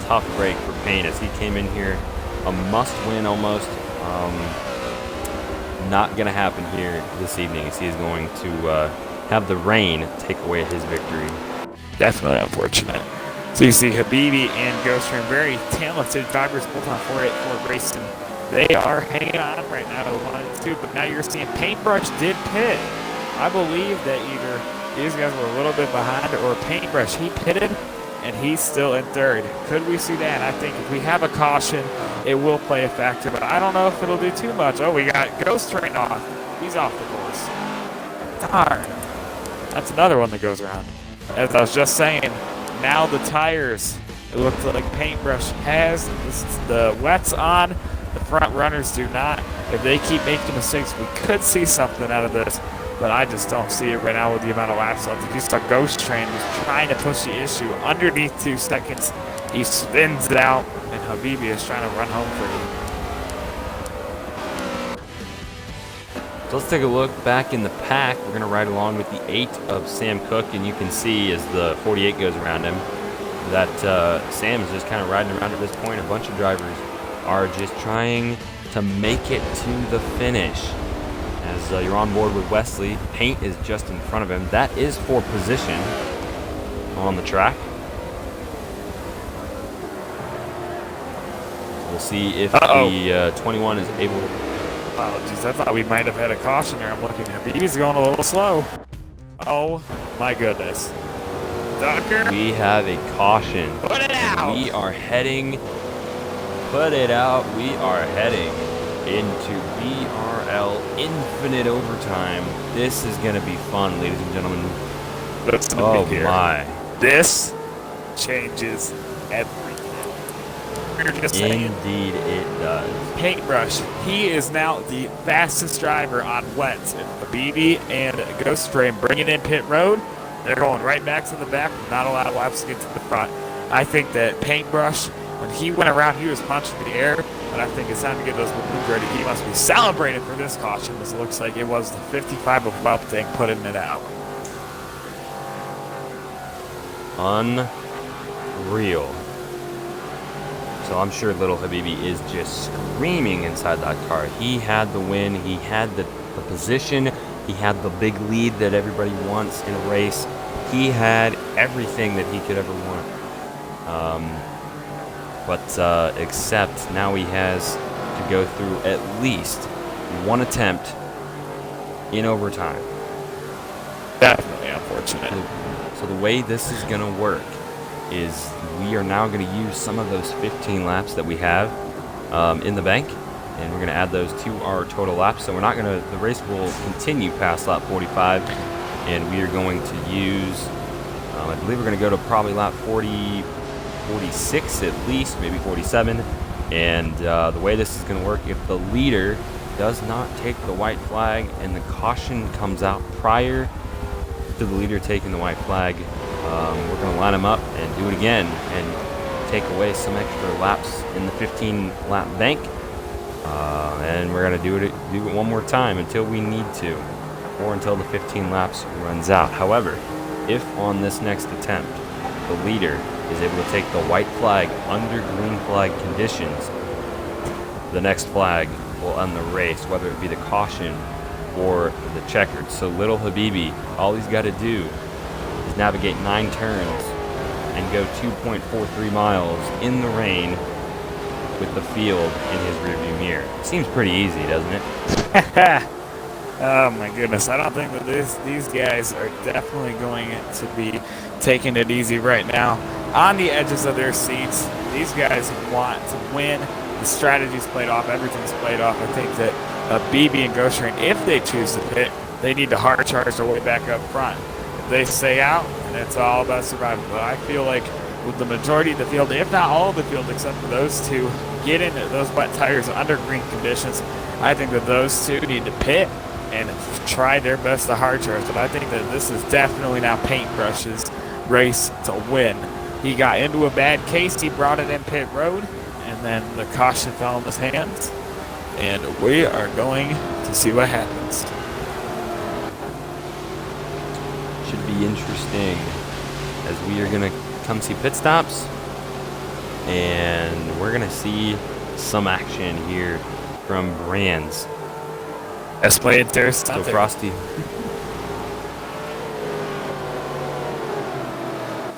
tough break for Paint as he came in here a must-win almost. Not going to happen here this evening, as he is going to have the rain take away his victory. Definitely unfortunate. So you see Habibi and Ghostram, very talented drivers, both on 484 racing. They are hanging on right now to 1 and 2, but now you're seeing Paintbrush did pit. I believe that either these guys were a little bit behind or Paintbrush, he pitted and he's still in third. Could we see that? I think if we have a caution, it will play a factor, but I don't know if it'll do too much. Oh, we got Ghostram off. He's off the course. Darn. That's another one that goes around. As I was just saying, now the tires, it looks like Paintbrush has the wets on. The front runners do not. If they keep making mistakes, we could see something out of this, but I just don't see it right now with the amount of laps left. If you saw Ghostram who's trying to push the issue underneath 2 seconds, he spins it out, and Habibi is trying to run home free. So let's take a look back in the pack. We're going to ride along with the 8 of Sam Cook, and you can see as the 48 goes around him that Sam is just kind of riding around at this point. A bunch of drivers are just trying to make it to the finish. As you're on board with Wesley, Paint is just in front of him. That is for position on the track. We'll see if the 21 is able to... Oh, geez, I thought we might have had a caution there. I'm looking at him. He's going a little slow. Oh, my goodness. Dunker. We have a caution. Put it out. We are heading... Put it out. We are heading into BRL Infinite Overtime. This is going to be fun, ladies and gentlemen. Oh, my. This changes everything. You're just saying. Indeed it does. Paintbrush, he is now the fastest driver on wets. Habibi and Ghostram bringing in pit road. They're going right back to the back, not a lot of laps to get to the front. I think that Paintbrush, when he went around, he was punching the air, but I think it's time to get those balloons ready. He must be celebrating for this caution. This looks like it was the 55 of Welp thing putting it out. Unreal. So I'm sure little Habibi is just screaming inside that car. He had the win. He had the position. He had the big lead that everybody wants in a race. He had everything that he could ever want. Except now he has to go through at least one attempt in overtime. Definitely unfortunate. So the way this is going to work is we are now going to use some of those 15 laps that we have in the bank, and we're going to add those to our total laps. So we're not going to, the race will continue past lap 45, and we are going to use, I believe we're going to go to probably lap 40, 46 at least, maybe 47. And the way this is going to work, if the leader does not take the white flag and the caution comes out prior to the leader taking the white flag, we're going to line them up and do it again and take away some extra laps in the 15-lap bank. And we're going to do it one more time until we need to, or until the 15 laps runs out. However, if on this next attempt the leader is able to take the white flag under green flag conditions, the next flag will end the race, whether it be the caution or the checkered. So little Habibi, all he's got to do is navigate 9 turns and go 2.43 miles in the rain with the field in his rearview mirror. Seems pretty easy, doesn't it? Oh my goodness, I don't think that these guys are definitely going to be taking it easy right now. On the edges of their seats, these guys want to win. The strategy's played off, everything's played off. I think that BB and Ghostram, if they choose to pit, they need to hard charge their way back up front. If they stay out, and it's all about survival. But I feel like with the majority of the field, if not all of the field except for those two, get in those wet tires under green conditions, I think that those two need to pit and try their best to hard charge. But I think that this is definitely now Paintbrush's race to win. He got into a bad case. He brought it in pit road, and then the caution fell in his hands. And we are going to see what happens. Should be interesting as we are going to come see pit stops. And we're going to see some action here from Brands. Let's play it there. So Frxsty.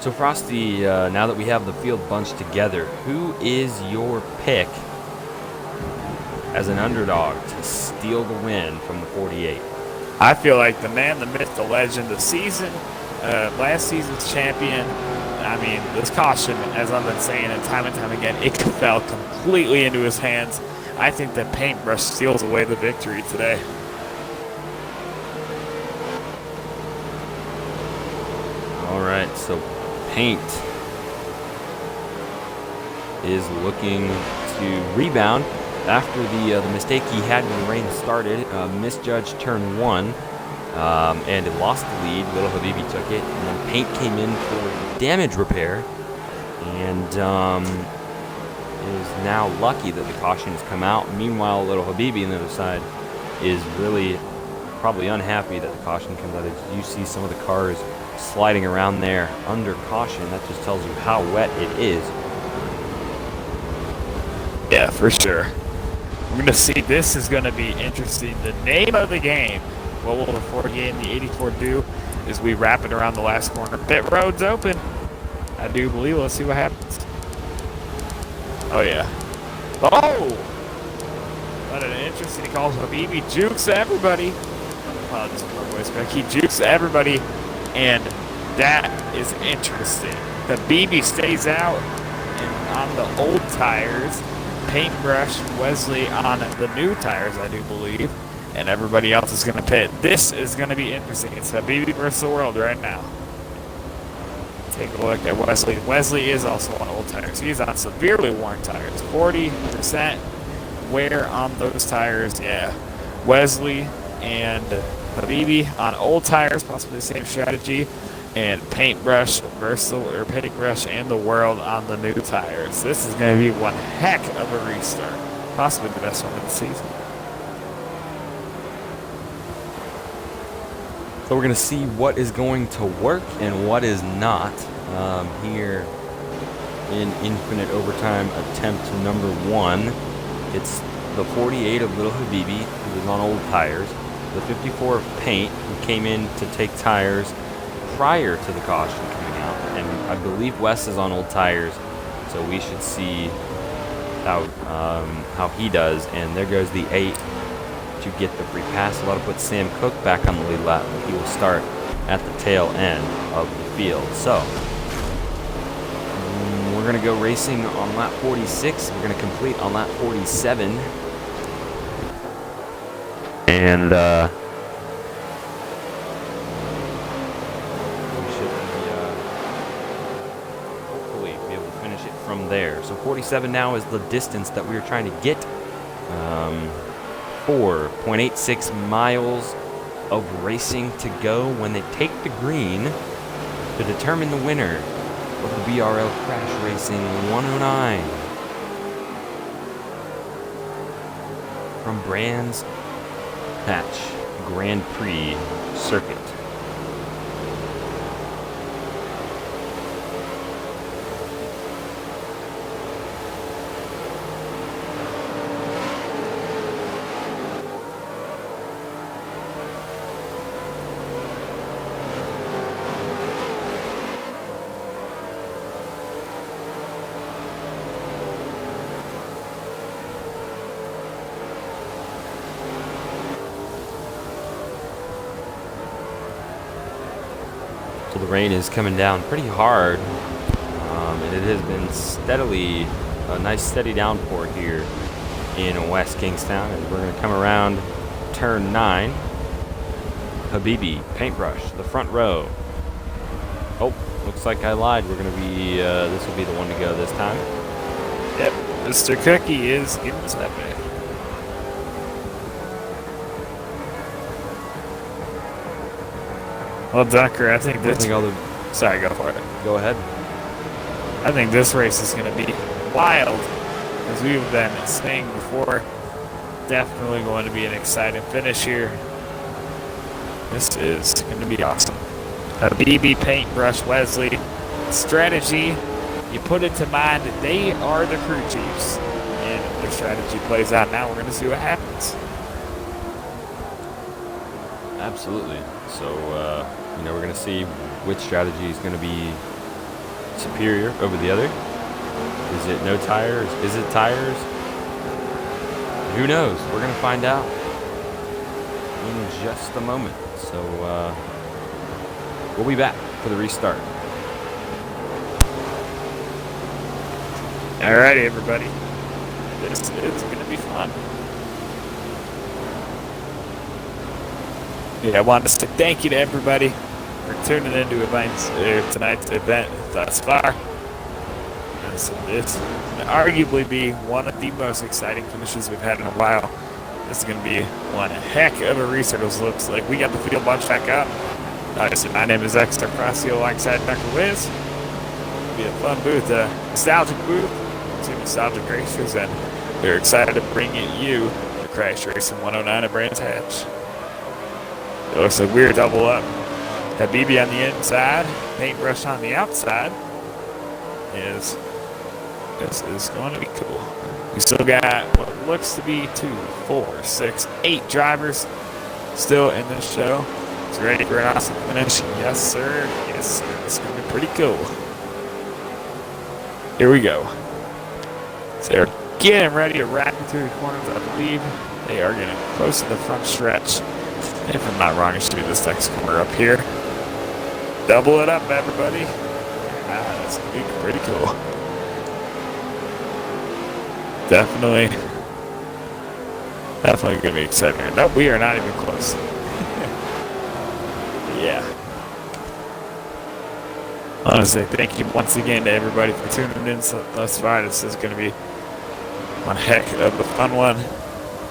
So Frxsty, now that we have the field bunched together, who is your pick as an underdog to steal the win from the 48? I feel like the man, the myth, the legend, the season, last season's champion. I mean, this caution, as I've been saying it time and time again, it fell completely into his hands. I think that Paintbrush steals away the victory today. All right, so Paint is looking to rebound after the mistake he had when the rain started. Misjudged turn 1 and it lost the lead. Little Habibi took it, and then Paint came in for damage repair and is now lucky that the caution has come out. Meanwhile, Little Habibi on the other side is really probably unhappy that the caution comes out. As you see some of the cars sliding around there under caution, that just tells you how wet it is. Yeah, for sure. We're going to see, this is going to be interesting. The name of the game, what will the 48 and the 84 do as we wrap it around the last corner. Pit road's open. I do believe. Let's see what happens. Oh, yeah. Oh! What an interesting call. Habibi jukes everybody. Apologies for my voice crack. He jukes everybody, and that is interesting. Habibi stays out and on the old tires. Paintbrush, Wesley on the new tires, I do believe, and everybody else is going to pit. This is going to be interesting. It's Habibi versus the world right now. Take a look at Wesley. Wesley is also on old tires. He's on severely worn tires. 40% wear on those tires. Yeah. Wesley and Habibi on old tires, possibly the same strategy. And Paintbrush Paintbrush and the world on the new tires. This is going to be one heck of a restart. Possibly the best one of the season. So we're going to see what is going to work and what is not here in Infinite Overtime attempt number 1. It's the 48 of Little Habibi, who is on old tires. The 54 of Paint, who came in to take tires prior to the caution coming out, and I believe Wes is on old tires, so we should see how he does. And there goes the 8 to get the free pass. That'll put Sam Cook back on the lead lap, but he will start at the tail end of the field. So we're going to go racing on lap 46. We're going to complete on lap 47, and from there. So 47 now is the distance that we are trying to get. 4.86 miles of racing to go when they take the green to determine the winner of the BRL Crash Racing 109 from Brands Hatch Grand Prix Circuit. So the rain is coming down pretty hard, and it has been steadily, a nice steady downpour here in West Kingstown. And we're going to come around turn 9. Habibi, Paintbrush, the front row. Oh, looks like I lied. We're going to be, this will be the one to go this time. Yep, Mr. Cookie is giving us that back. Well, Dunker, I think this. Sorry, Sorry, go for it. Go ahead. I think this race is going to be wild, as we've been saying before. Definitely going to be an exciting finish here. This is going to be awesome. BB Paintbrush Wesley strategy, you put it to mind, they are the crew chiefs, and their strategy plays out. Now we're going to see what happens. Absolutely. So, we're going to see which strategy is going to be superior over the other. Is it no tires? Is it tires? Who knows? We're going to find out in just a moment. So, we'll be back for the restart. Alrighty, everybody. This is going to be fun. Yeah, I wanted to say thank you to everybody for tuning into tonight's event thus far. This will arguably be one of the most exciting finishes we've had in a while. This is going to be one heck of a restart. It looks like we got the field bunch back up. Obviously, my name is Frxsty alongside Dunkerwiz. It'll be a fun booth, a nostalgic booth, two nostalgic racers, and they're excited to bring you the Crash Racing 109 at Brands Hatch. It looks like we're double up. Habibi on the inside, Paintbrush on the outside. This is going to be cool. We still got what looks to be 2, 4, 6, 8 drivers still in this show. It's ready for an awesome finish. Yes, sir. Yes, sir. It's going to be pretty cool. Here we go. So they're getting ready to wrap through the corners, I believe. They are getting close to the front stretch. If I'm not wrong, it should be this next corner up here. Double it up, everybody. That's going to be pretty cool. Definitely going to be exciting. Nope, we are not even close. Yeah. I want to say thank you once again to everybody for tuning in thus far. This is going to be one heck of a fun one.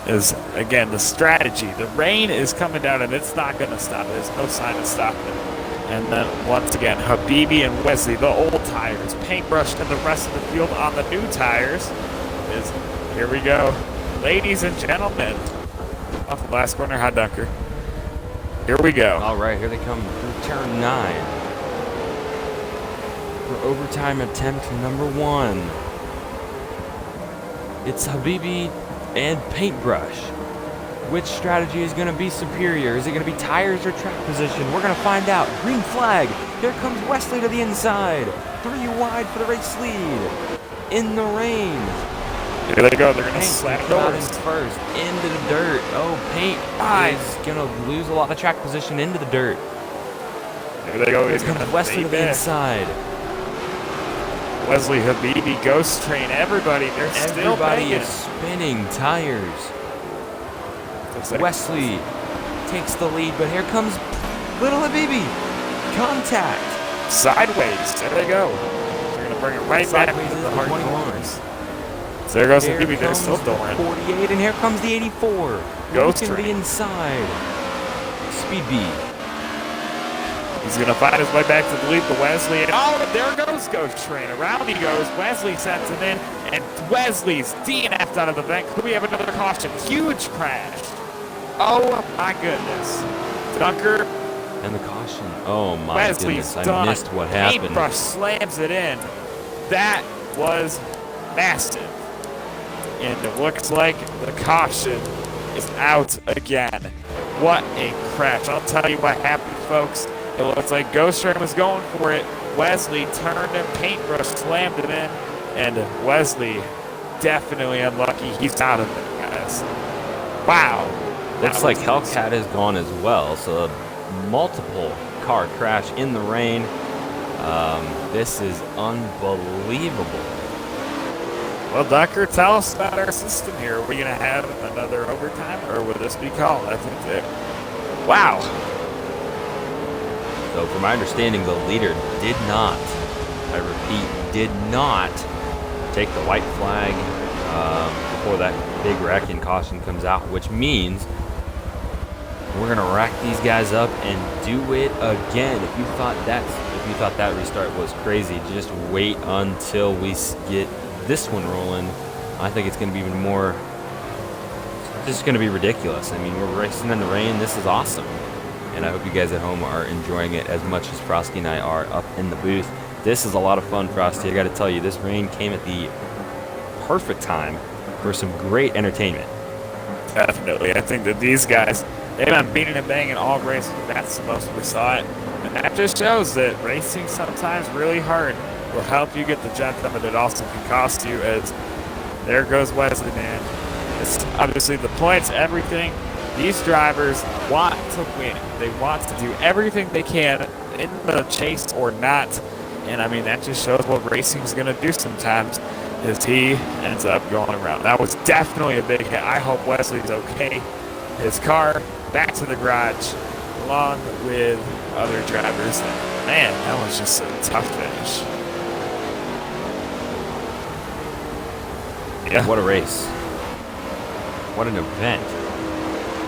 Is again the strategy. The rain is coming down and it's not going to stop. There's no sign of stopping it. And then once again, Habibi and Wesley, the old tires, Paintbrush and the rest of the field on the new tires. Here we go, ladies and gentlemen. Off the last corner, hot dunker. Here we go. All right, here they come through turn 9 for overtime attempt number 1. It's Habibi and Paintbrush. Which strategy is going to be superior? Is it going to be tires or track position? We're going to find out. Green flag. Here comes Wesley to the inside. 3 wide for the race lead. In the rain. Here they go. They're going to slap doors first into the dirt. Oh, Paint is going to lose a lot of track position into the dirt. Here they go. Here comes Wesley to the inside. Wesley, Habibi, Ghost Train, everybody. Everybody is spinning tires. Wesley takes the lead, but here comes little Habibi. Contact. Sideways. There they go. They're going to bring it right back to the hard corners. So there goes Habibi. They're still doing 48, and here comes the 84. Ghost Train. Train. The inside. Speed B. He's going to find his way back to the lead to Wesley. And oh, there goes Ghost Train. Around he goes. Wesley sends him in, and Wesley's DNF'd out of the event. Could we have another caution? Huge crash. Oh, my goodness. Dunker. And the caution. Oh, my Wesley's goodness. done. I missed what happened. Paintbrush slams it in. That was massive. And it looks like the caution is out again. What a crash. I'll tell you what happened, folks. It looks like Ghost Train was going for it. Wesley turned and Paintbrush slammed it in. And Wesley definitely unlucky. He's out of it, guys. Wow. Looks like Hellcat is gone as well. So multiple car crash in the rain. This is unbelievable. Well, Dunker, tell us about our system here. Are we going to have another overtime, or will this be called? I think that. Wow. So, from my understanding, the leader did not, I repeat, did not take the white flag before that big wreck and caution comes out, which means We're gonna rack these guys up and do it again. If you thought that restart was crazy, just wait until we get this one rolling. I think it's gonna be even more. This is gonna be ridiculous. I mean, we're racing in the rain. This is awesome, and I hope you guys at home are enjoying it as much as Frxsty and I are up in the booth. This is a lot of fun, Frxsty. I got to tell you, this rain came at the perfect time for some great entertainment. Definitely. I think that these guys, they've been beating and banging all races. That's the most we saw it. And that just shows that racing sometimes really hard will help you get the job done, but it also can cost you, as there goes Wesley, man. It's obviously the points, everything. These drivers want to win. They want to do everything they can in the chase or not. And, I mean, that just shows what racing is going to do sometimes, is he ends up going around. That was definitely a big hit. I hope Wesley's okay. His car back to the garage along with other drivers. Man, that was just a tough finish. Yeah. What a race. What an event.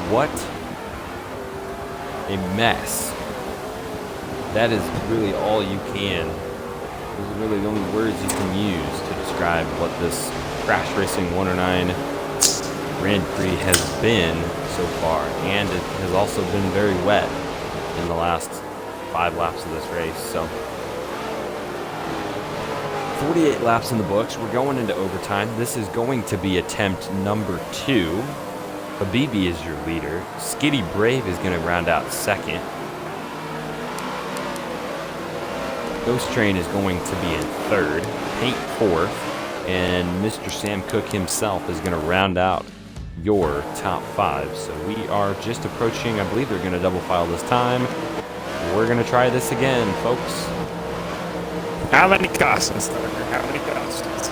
What a mess. That is really all you can. Those are really the only words you can use to describe what this Crash Racing 109 Grand Prix has been so far. And it has also been very wet in the last 5 laps of this race. So 48 laps in the books. We're going into overtime. This is going to be attempt number 2. Habibi is your leader. Skitty Brave is going to round out second. Ghost Train is going to be in third. Paint fourth. And Mr. Sam Cook himself is going to round out your top 5. So we are just approaching, I believe they're going to double file this time. We're going to try this again, folks. How many cautions, Tucker? How many cautions?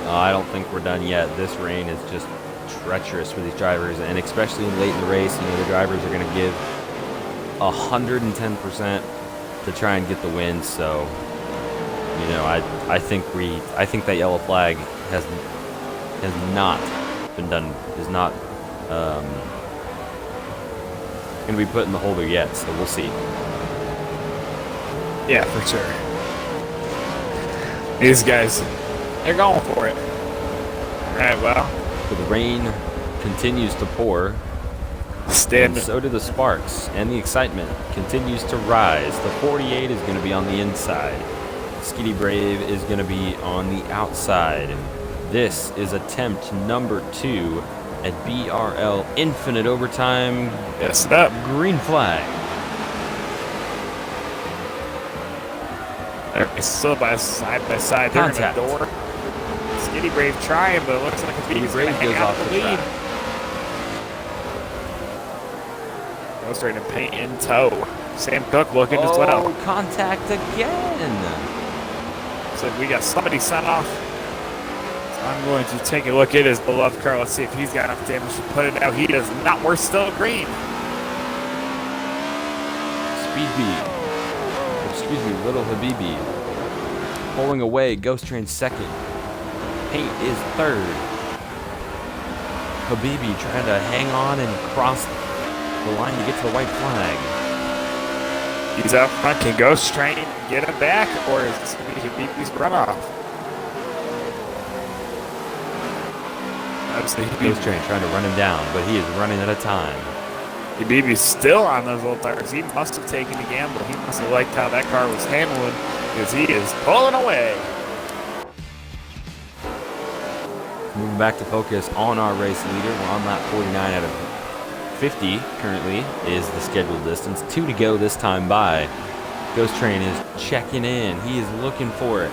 I don't think we're done yet. This rain is just treacherous for these drivers, and especially late in the race, you know, the drivers are going to give 110% to try and get the win. So, you know, I think that yellow flag has not been done. Is not going to be put in the holder yet. So we'll see. Yeah, for sure. These guys, they're going for it. All right, well. So the rain continues to pour. And so do the sparks, and the excitement continues to rise. The 48 is going to be on the inside. Skitty Brave is going to be on the outside. This is attempt number 2 at BRL Infinite Overtime. Yes, up. Green flag. They're still side by side. They're in the door. Skitty Brave trying, but it looks like Skitty Brave goes off the lead. Goes straight to paint in tow. Sam Cook looking as well. Oh, contact again. So we got somebody sent off. So I'm going to take a look at his beloved car. Let's see if he's got enough damage to put it out. He does not. We're still green. Speed Bee. Excuse me, Little Habibi. Pulling away, Ghost Train second. Paint is third. Habibi trying to hang on and cross the line to get to the white flag. He's out front. Can Ghost Train get him back, or is this going to be Habibi's runoff? Ghost Train trying to run him down, but he is running out of time. Habibi's still on those old tires. He must have taken a gamble. He must have liked how that car was handling, because he is pulling away. Moving back to focus on our race leader. We're on lap 49 out of 50 currently is the scheduled distance. 2 to go this time by. Ghost Train is checking in. He is looking for it,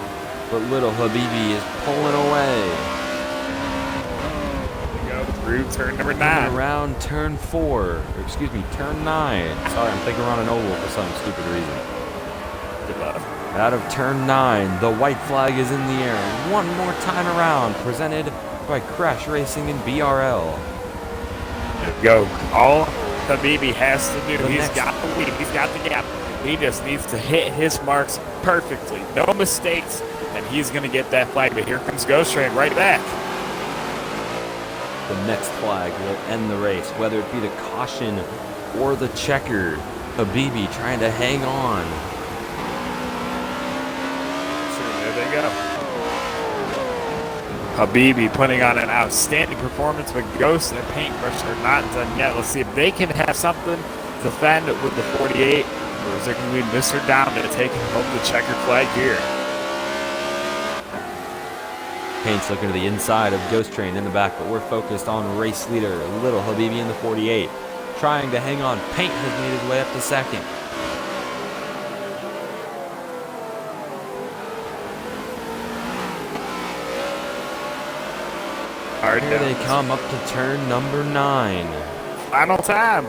but Little Habibi is pulling away. Through turn number 9. Around turn 4. Or excuse me, turn 9. Sorry, I'm thinking around an oval for some stupid reason. Good luck. Out of turn 9, the white flag is in the air. One more time around, presented by Crash Racing and BRL. There we go. All Habibi has to do, he's got the lead, he's got the gap. He just needs to hit his marks perfectly. No mistakes, and he's going to get that flag. But here comes Ghost Train right back. the next flag will end the race, whether it be the caution or the checker. Habibi trying to hang on. So there they go. Habibi putting on an outstanding performance, but Ghost and Paintbrush are not done yet. Let's see if they can have something to defend with the 48, or is there going to be Mr. Down to taking home the checkered flag here? Paint's looking to the inside of Ghost Train in the back, but we're focused on race leader Little Habibi in the 48. Trying to hang on. Paint has made his way up to second. Here they come up to turn number 9. Final time.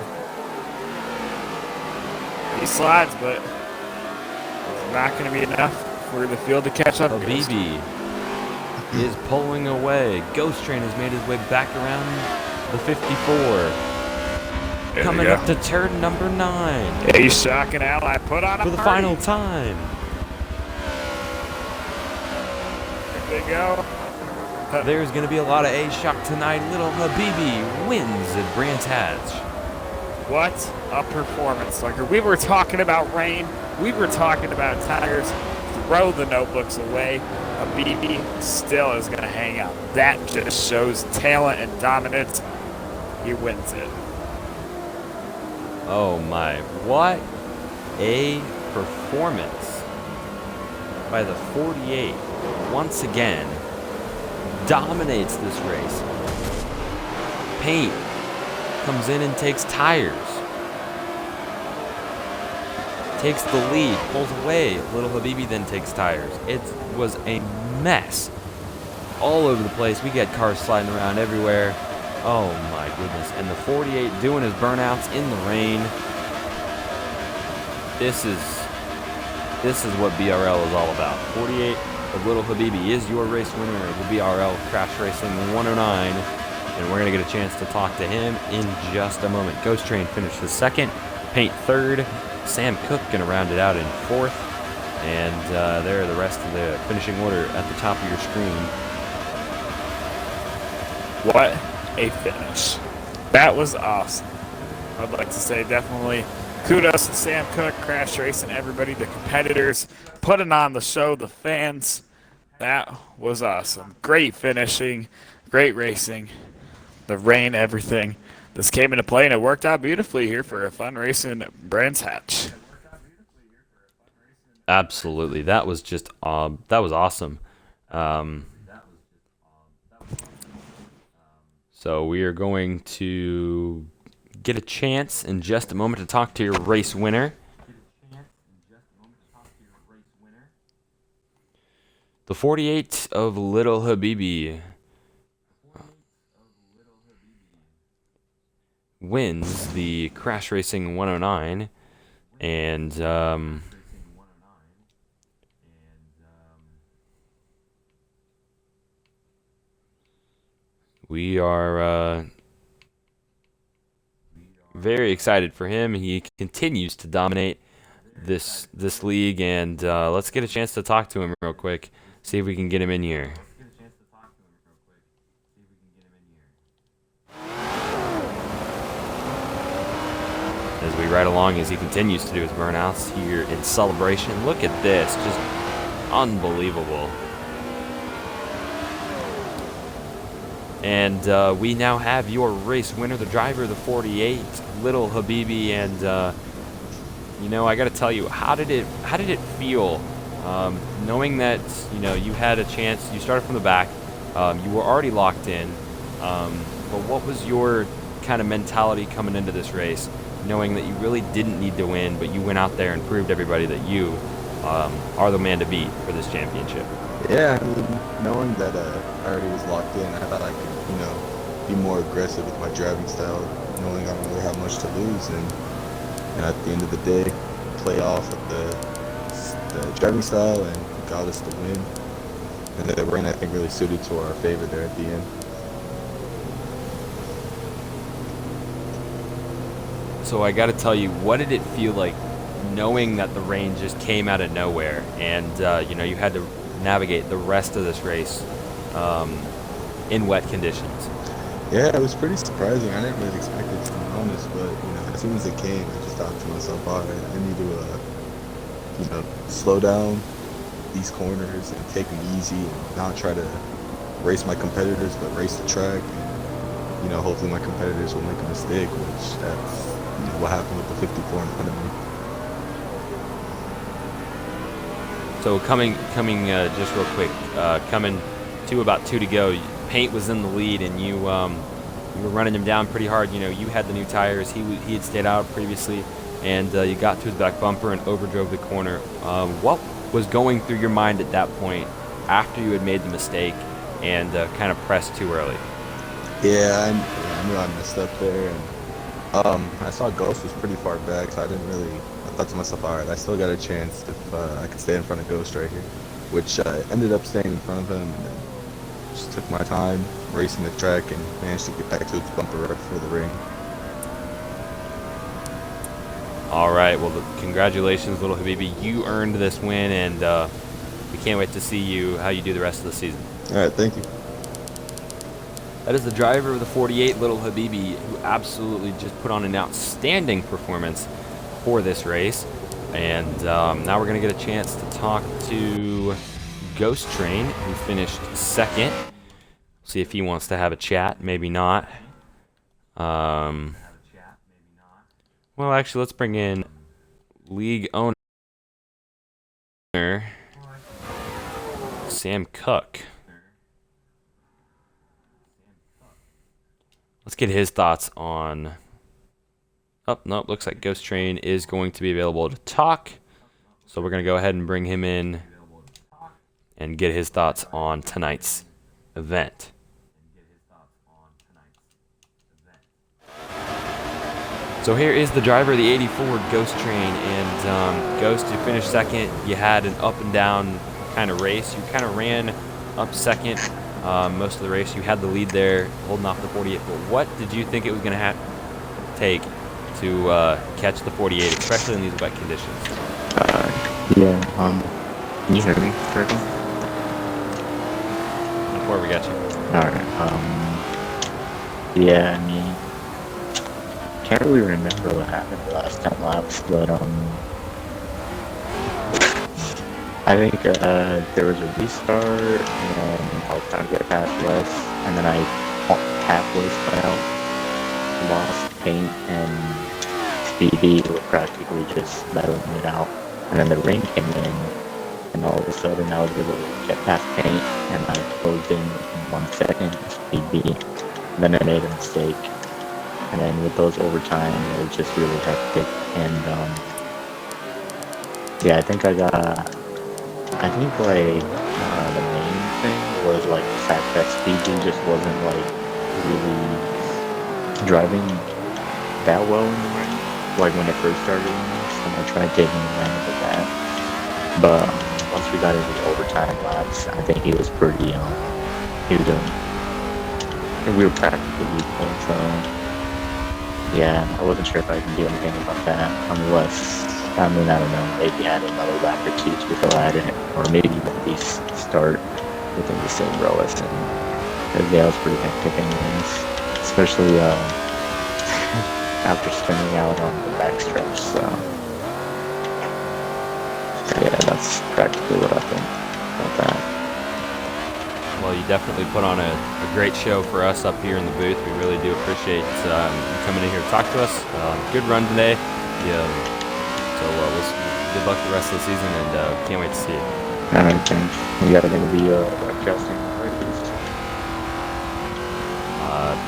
He slides, but it's not going to be enough for the field to catch up. Habibi is pulling away. Ghost Train has made his way back around the 54. Coming up to turn number 9. A shocking ally put on for the final time. There they go. There's going to be a lot of A-Shock tonight. Little Habibi wins at Brands Hatch. What a performance, Dunker. We were talking about rain. We were talking about tires. Throw the notebooks away. Habibi still is going to hang out. That just shows talent and dominance. He wins it. Oh my, what a performance by the 48. Once again, dominates this race. Paint comes in and takes tires. Takes the lead, pulls away. Little Habibi then takes tires. It was a mess all over the place. We got cars sliding around everywhere. Oh my goodness. And the 48 doing his burnouts in the rain. This is what BRL is all about. 48 of Little Habibi is your race winner of the BRL Crash Racing 109. And we're going to get a chance to talk to him in just a moment. Ghost Train finished the second. Paint third. Sam Cook going to round it out in fourth. And there are the rest of the finishing order at the top of your screen. What a finish. That was awesome. I'd like to say definitely kudos to Sam Cook, Crash Racing, everybody, the competitors, putting on the show, the fans. That was awesome. Great finishing, great racing, the rain, everything. This came into play, and it worked out beautifully here for a fun racing Brands Hatch. Absolutely. That was just that was awesome. So we are going to get a chance in just a moment to talk to your race winner. The 48 of Little Habibi wins the Crash Racing 109, and we are very excited for him. He continues to dominate this league, and let's get a chance to talk to him real quick. See if we can get him in here. As we ride along, as he continues to do his burnouts here in celebration. Look at this, just unbelievable. And we now have your race winner, the driver of the 48, Little Habibi. And you know, I got to tell you, how did it feel, knowing that you had a chance? You started from the back, you were already locked in. But what was your kind of mentality coming into this race, knowing that you really didn't need to win, but you went out there and proved everybody that you are the man to beat for this championship? Yeah, I mean, knowing that I already was locked in, I thought I could, be more aggressive with my driving style, knowing I don't really have much to lose, and at the end of the day, play off of the driving style and got us the win. And the rain, I think, really suited to our favor there at the end. So I got to tell you, what did it feel like knowing that the rain just came out of nowhere, and you had to navigate the rest of this race in wet conditions? Yeah, it was pretty surprising. I didn't really expect it, to be honest, but as soon as it came, I just thought to myself, all right, I need to slow down these corners and take them easy and not try to race my competitors, but race the track. And, hopefully my competitors will make a mistake, which that's what happened with the 54 in front of me. So coming just real quick, coming to about 2 to go, Paint was in the lead, and you were running him down pretty hard. You had the new tires. He had stayed out previously, and you got to his back bumper and overdrove the corner. What was going through your mind at that point after you had made the mistake and kind of pressed too early? Yeah, I knew I messed up there, and I saw Ghost was pretty far back, so I thought to myself, all right, I still got a chance if I could stay in front of Ghost right here, which I ended up staying in front of him, and then just took my time racing the track and managed to get back to its bumper right before the ring. All right, well, congratulations, little Habibi. You earned this win, and we can't wait to see how you do the rest of the season. All right, thank you. That is the driver of the 48, Little Habibi, who absolutely just put on an outstanding performance for this race. And now we're going to get a chance to talk to Ghost Train, who finished second. See if he wants to have a chat. Maybe not. Well, actually, let's bring in league owner Sam Cook. Let's get his thoughts on... Oh, no, looks like Ghost Train is going to be available to talk. So we're going to go ahead and bring him in and get his thoughts on tonight's event. So here is the driver of the 84 Ghost Train, and Ghost, you finished second. You had an up and down kind of race. You kind of ran up second most of the race. You had the lead there, holding off the 48. But what did you think it was going to take to catch the 48, especially in these wet conditions? Can you hear me correctly? Before we got you. Alright, yeah, I mean, can't really remember what happened the last 10 laps, but, I think, there was a restart, and I was trying to get past Wes, and then I halfway spun out, lost Paint, and Speedy were practically just battling it out. And then the rain came in, and all of a sudden I was able to get past Paint, and I closed in 1 second, Speedy. Then I made a mistake. And then with those overtime, it was just really hectic. And yeah, I think the main thing was like the fact that Speedy just wasn't like really driving that well in the rain, like when it first started in this, and I tried taking advantage of that. But once we got into the overtime laps, I think he was pretty, we were practically equal, so yeah, I wasn't sure if I could do anything about that, unless, I don't know, maybe add another lap or two to go at it, or maybe at least start within the same row as him, because yeah, it was pretty hectic anyways, especially, after spinning out on the backstretch, so yeah, that's practically what I think about that. Well, you definitely put on a great show for us up here in the booth. We really do appreciate you coming in here to talk to us. Good run today. Yeah. So good luck the rest of the season, and can't wait to see you. Alright, thanks. You guys are going to be broadcasting races?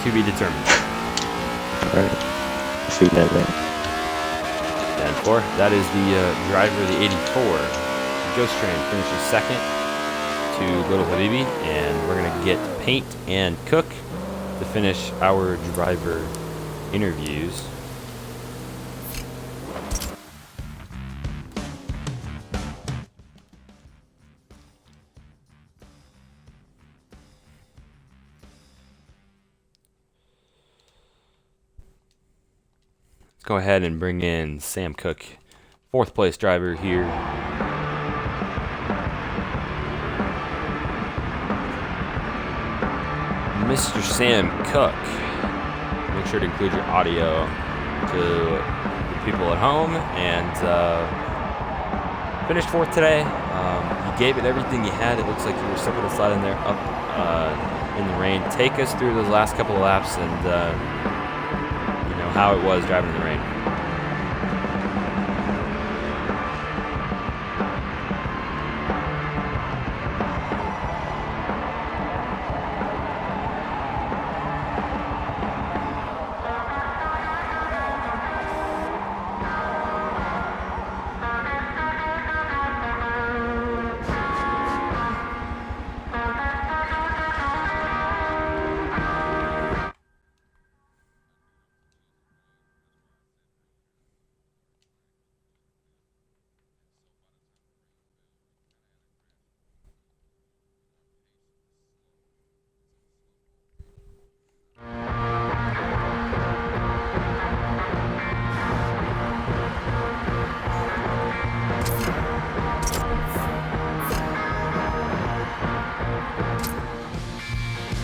To be determined. Alright. See you guys later. And four, that is the driver of the 84. Ghost Train finishes second to Little Habibi, and we're going to get Paint and Cook to finish our driver interviews. Let's go ahead and bring in Sam Cook, fourth place driver here. Mr. Sam Cook. Make sure to include your audio to the people at home. And finished 4th today. You gave it everything you had. It looks like you were slipping and sliding there up in the rain. Take us through those last couple of laps and how it was driving in the rain.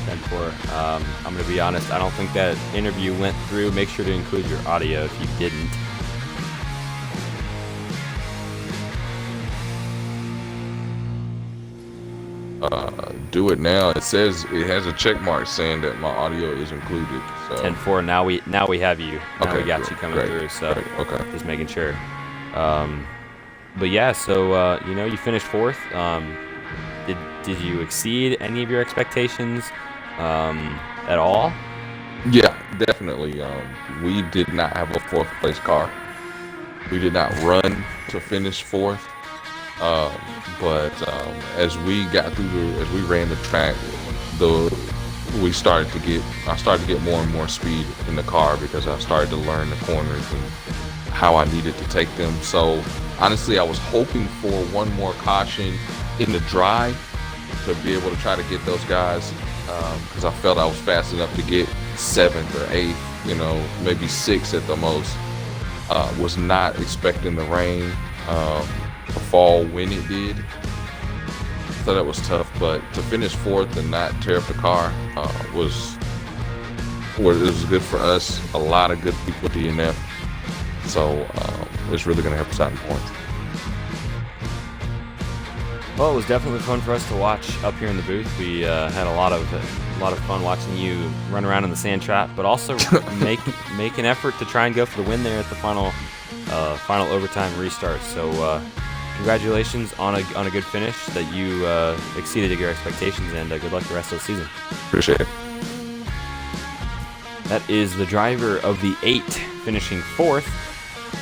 10-4. I'm going to be honest, I don't think that interview went through. Make sure to include your audio if you didn't. Do it now. It says it has a check mark saying that my audio is included. So 10-4. Now we have you. Now okay, we got great, you coming great, through. So great, okay. Just making sure. But yeah, so you finished 4th. Did you exceed any of your expectations at all? Yeah, definitely. We did not have a 4th place car. We did not run to finish 4th. But as we got through as we ran the track, I started to get more and more speed in the car because I started to learn the corners and how I needed to take them. So honestly, I was hoping for one more caution in the dry to be able to try to get those guys, because I felt I was fast enough to get 7th or 8th, maybe 6th at the most. Was not expecting the rain to fall when it did. I thought that was tough, but to finish 4th and not tear up the car was good for us. A lot of good people at DNF, so it's really going to help us out in points. Well, it was definitely fun for us to watch up here in the booth. We had a lot of fun watching you run around in the sand trap, but also make an effort to try and go for the win there at the final overtime restart. So congratulations on a good finish, that you exceeded your expectations, and good luck the rest of the season. Appreciate it. That is the driver of the 8, finishing 4th,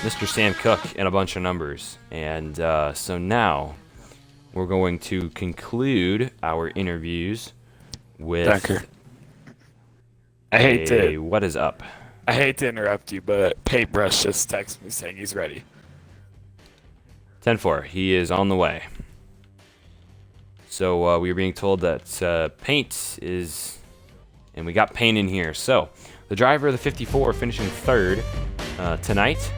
Mr. Sam Cook, in a bunch of numbers. And so now we're going to conclude our interviews with Dunker. What is up? I hate to interrupt you, but Paintbrush just texted me saying he's ready. 10-4. He is on the way. So we were being told that Paint is, and we got Paint in here. So the driver of the 54 finishing 3rd tonight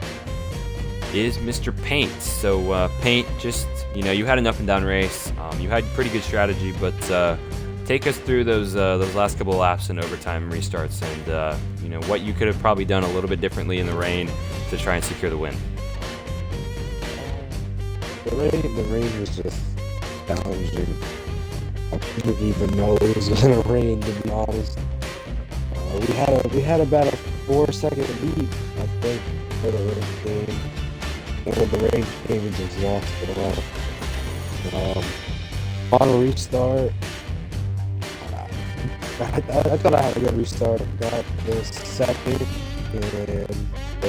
is Mr. Paint. So Paint, just, you had an up and down race. You had pretty good strategy, but take us through those last couple of laps and overtime restarts, and what you could have probably done a little bit differently in the rain to try and secure the win. The rain was just challenging. I didn't even know it was gonna rain, to be honest. We had about a 4-second lead, I think, for the rain game. And when the rain came, we just lost it all. On a restart, I thought I had a good restart. Got the 2nd,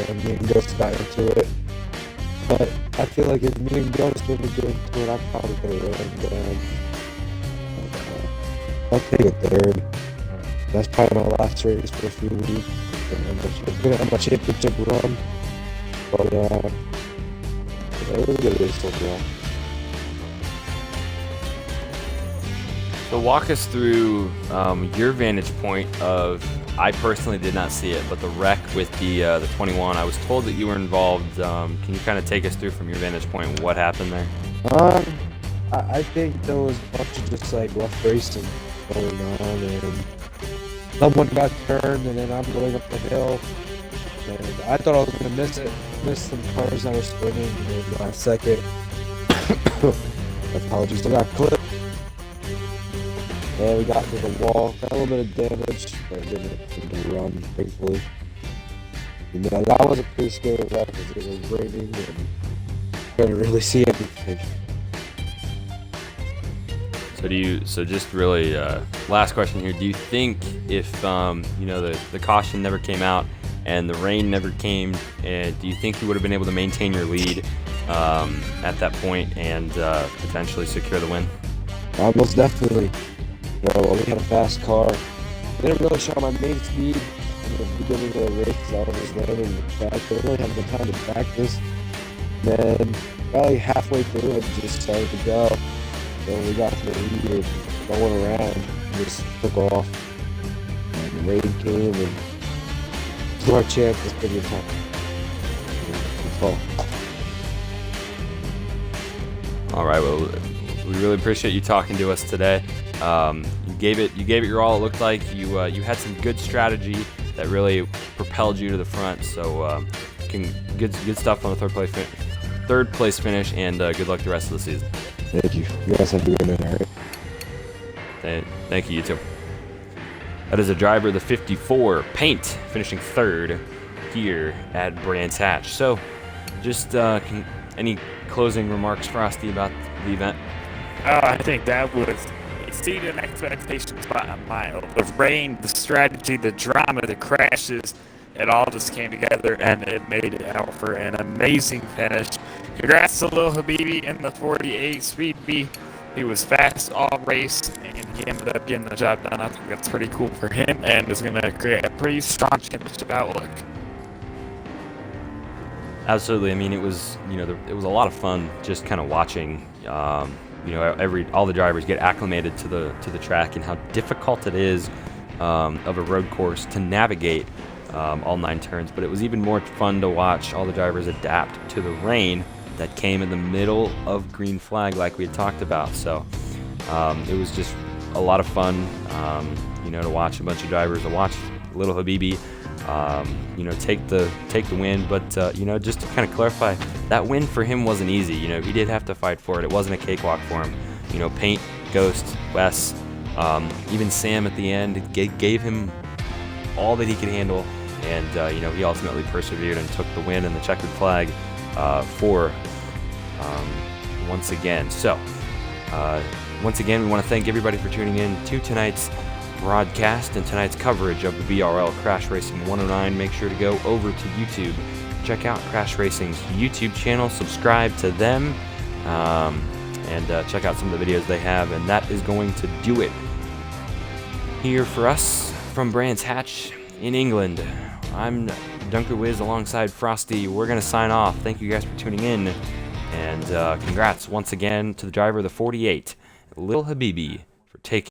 and me and Ghost got into it. But I feel like if me and Ghost would have been into it, I probably could have ran. I'll take a 3rd. That's probably my last race for a few weeks. I'm gonna have my championship run. But it was a good race overall. So walk us through your vantage point of, I personally did not see it, but the wreck with the 21. I was told that you were involved. Can you kind of take us through from your vantage point what happened there? I think there was a bunch of just rough racing going on, and someone got turned, and then I'm going up the hill. And I thought I was going to miss some cars that were spinning. And last second, apologies, I got clipped. And we got to the wall, got a little bit of damage, but didn't run, thankfully. You know, that was a pretty scary wreck because it was raining and couldn't really see anything. So just really, last question here. Do you think if, you know, the caution never came out and the rain never came, and do you think you would have been able to maintain your lead at that point and potentially secure the win? Most definitely. You know, we had a fast car. I didn't really show my main speed in the beginning of the race because I was just landing in the track. I didn't really have the time to practice. Then, probably halfway through, it just started to go. So we got to the lead and going around and just took off. And the rain came and to our chances for the attack. All right, well, we really appreciate you talking to us today. You gave it your all. It looked like you had some good strategy that really propelled you to the front. So good stuff on the third place finish, and good luck the rest of the season. Thank you. You guys have a good night. All right. Thank you, you too. That is a driver, the 54, Paint, finishing third here at Brands Hatch. So, just any closing remarks, Frosty, about the event? Oh, I think that was exceeded expectations by a mile. The rain, the strategy, the drama, the crashes, it all just came together and it made it out for an amazing finish. Congrats to Lil Habibi in the 48 Speed B. He was fast all race and he ended up getting the job done. I think that's pretty cool for him and is going to create a pretty strong championship outlook. Absolutely. I mean, it was it was a lot of fun just kind of watching. All the drivers get acclimated to the track and how difficult it is of a road course to navigate all 9 turns. But it was even more fun to watch all the drivers adapt to the rain that came in the middle of green flag, like we had talked about. So it was just a lot of fun, to watch a bunch of drivers, to watch Little Habibi, take the win. But just to kind of clarify, that win for him wasn't easy. He did have to fight for it. It wasn't a cakewalk for him. Paint, Ghost, Wes, even Sam at the end gave him all that he could handle, and he ultimately persevered and took the win and the checkered flag for once again. So once again, we want to thank everybody for tuning in to tonight's broadcast and tonight's coverage of the BRL Crash Racing 109. Make sure to go over to YouTube, check out Crash Racing's YouTube channel, subscribe to them, and check out some of the videos they have. And that is going to do it here for us from Brands Hatch in England. I'm Dunkerwiz alongside Frxsty. We're going to sign off. Thank you guys for tuning in, and congrats once again to the driver of the 48, Lil Habibi, for taking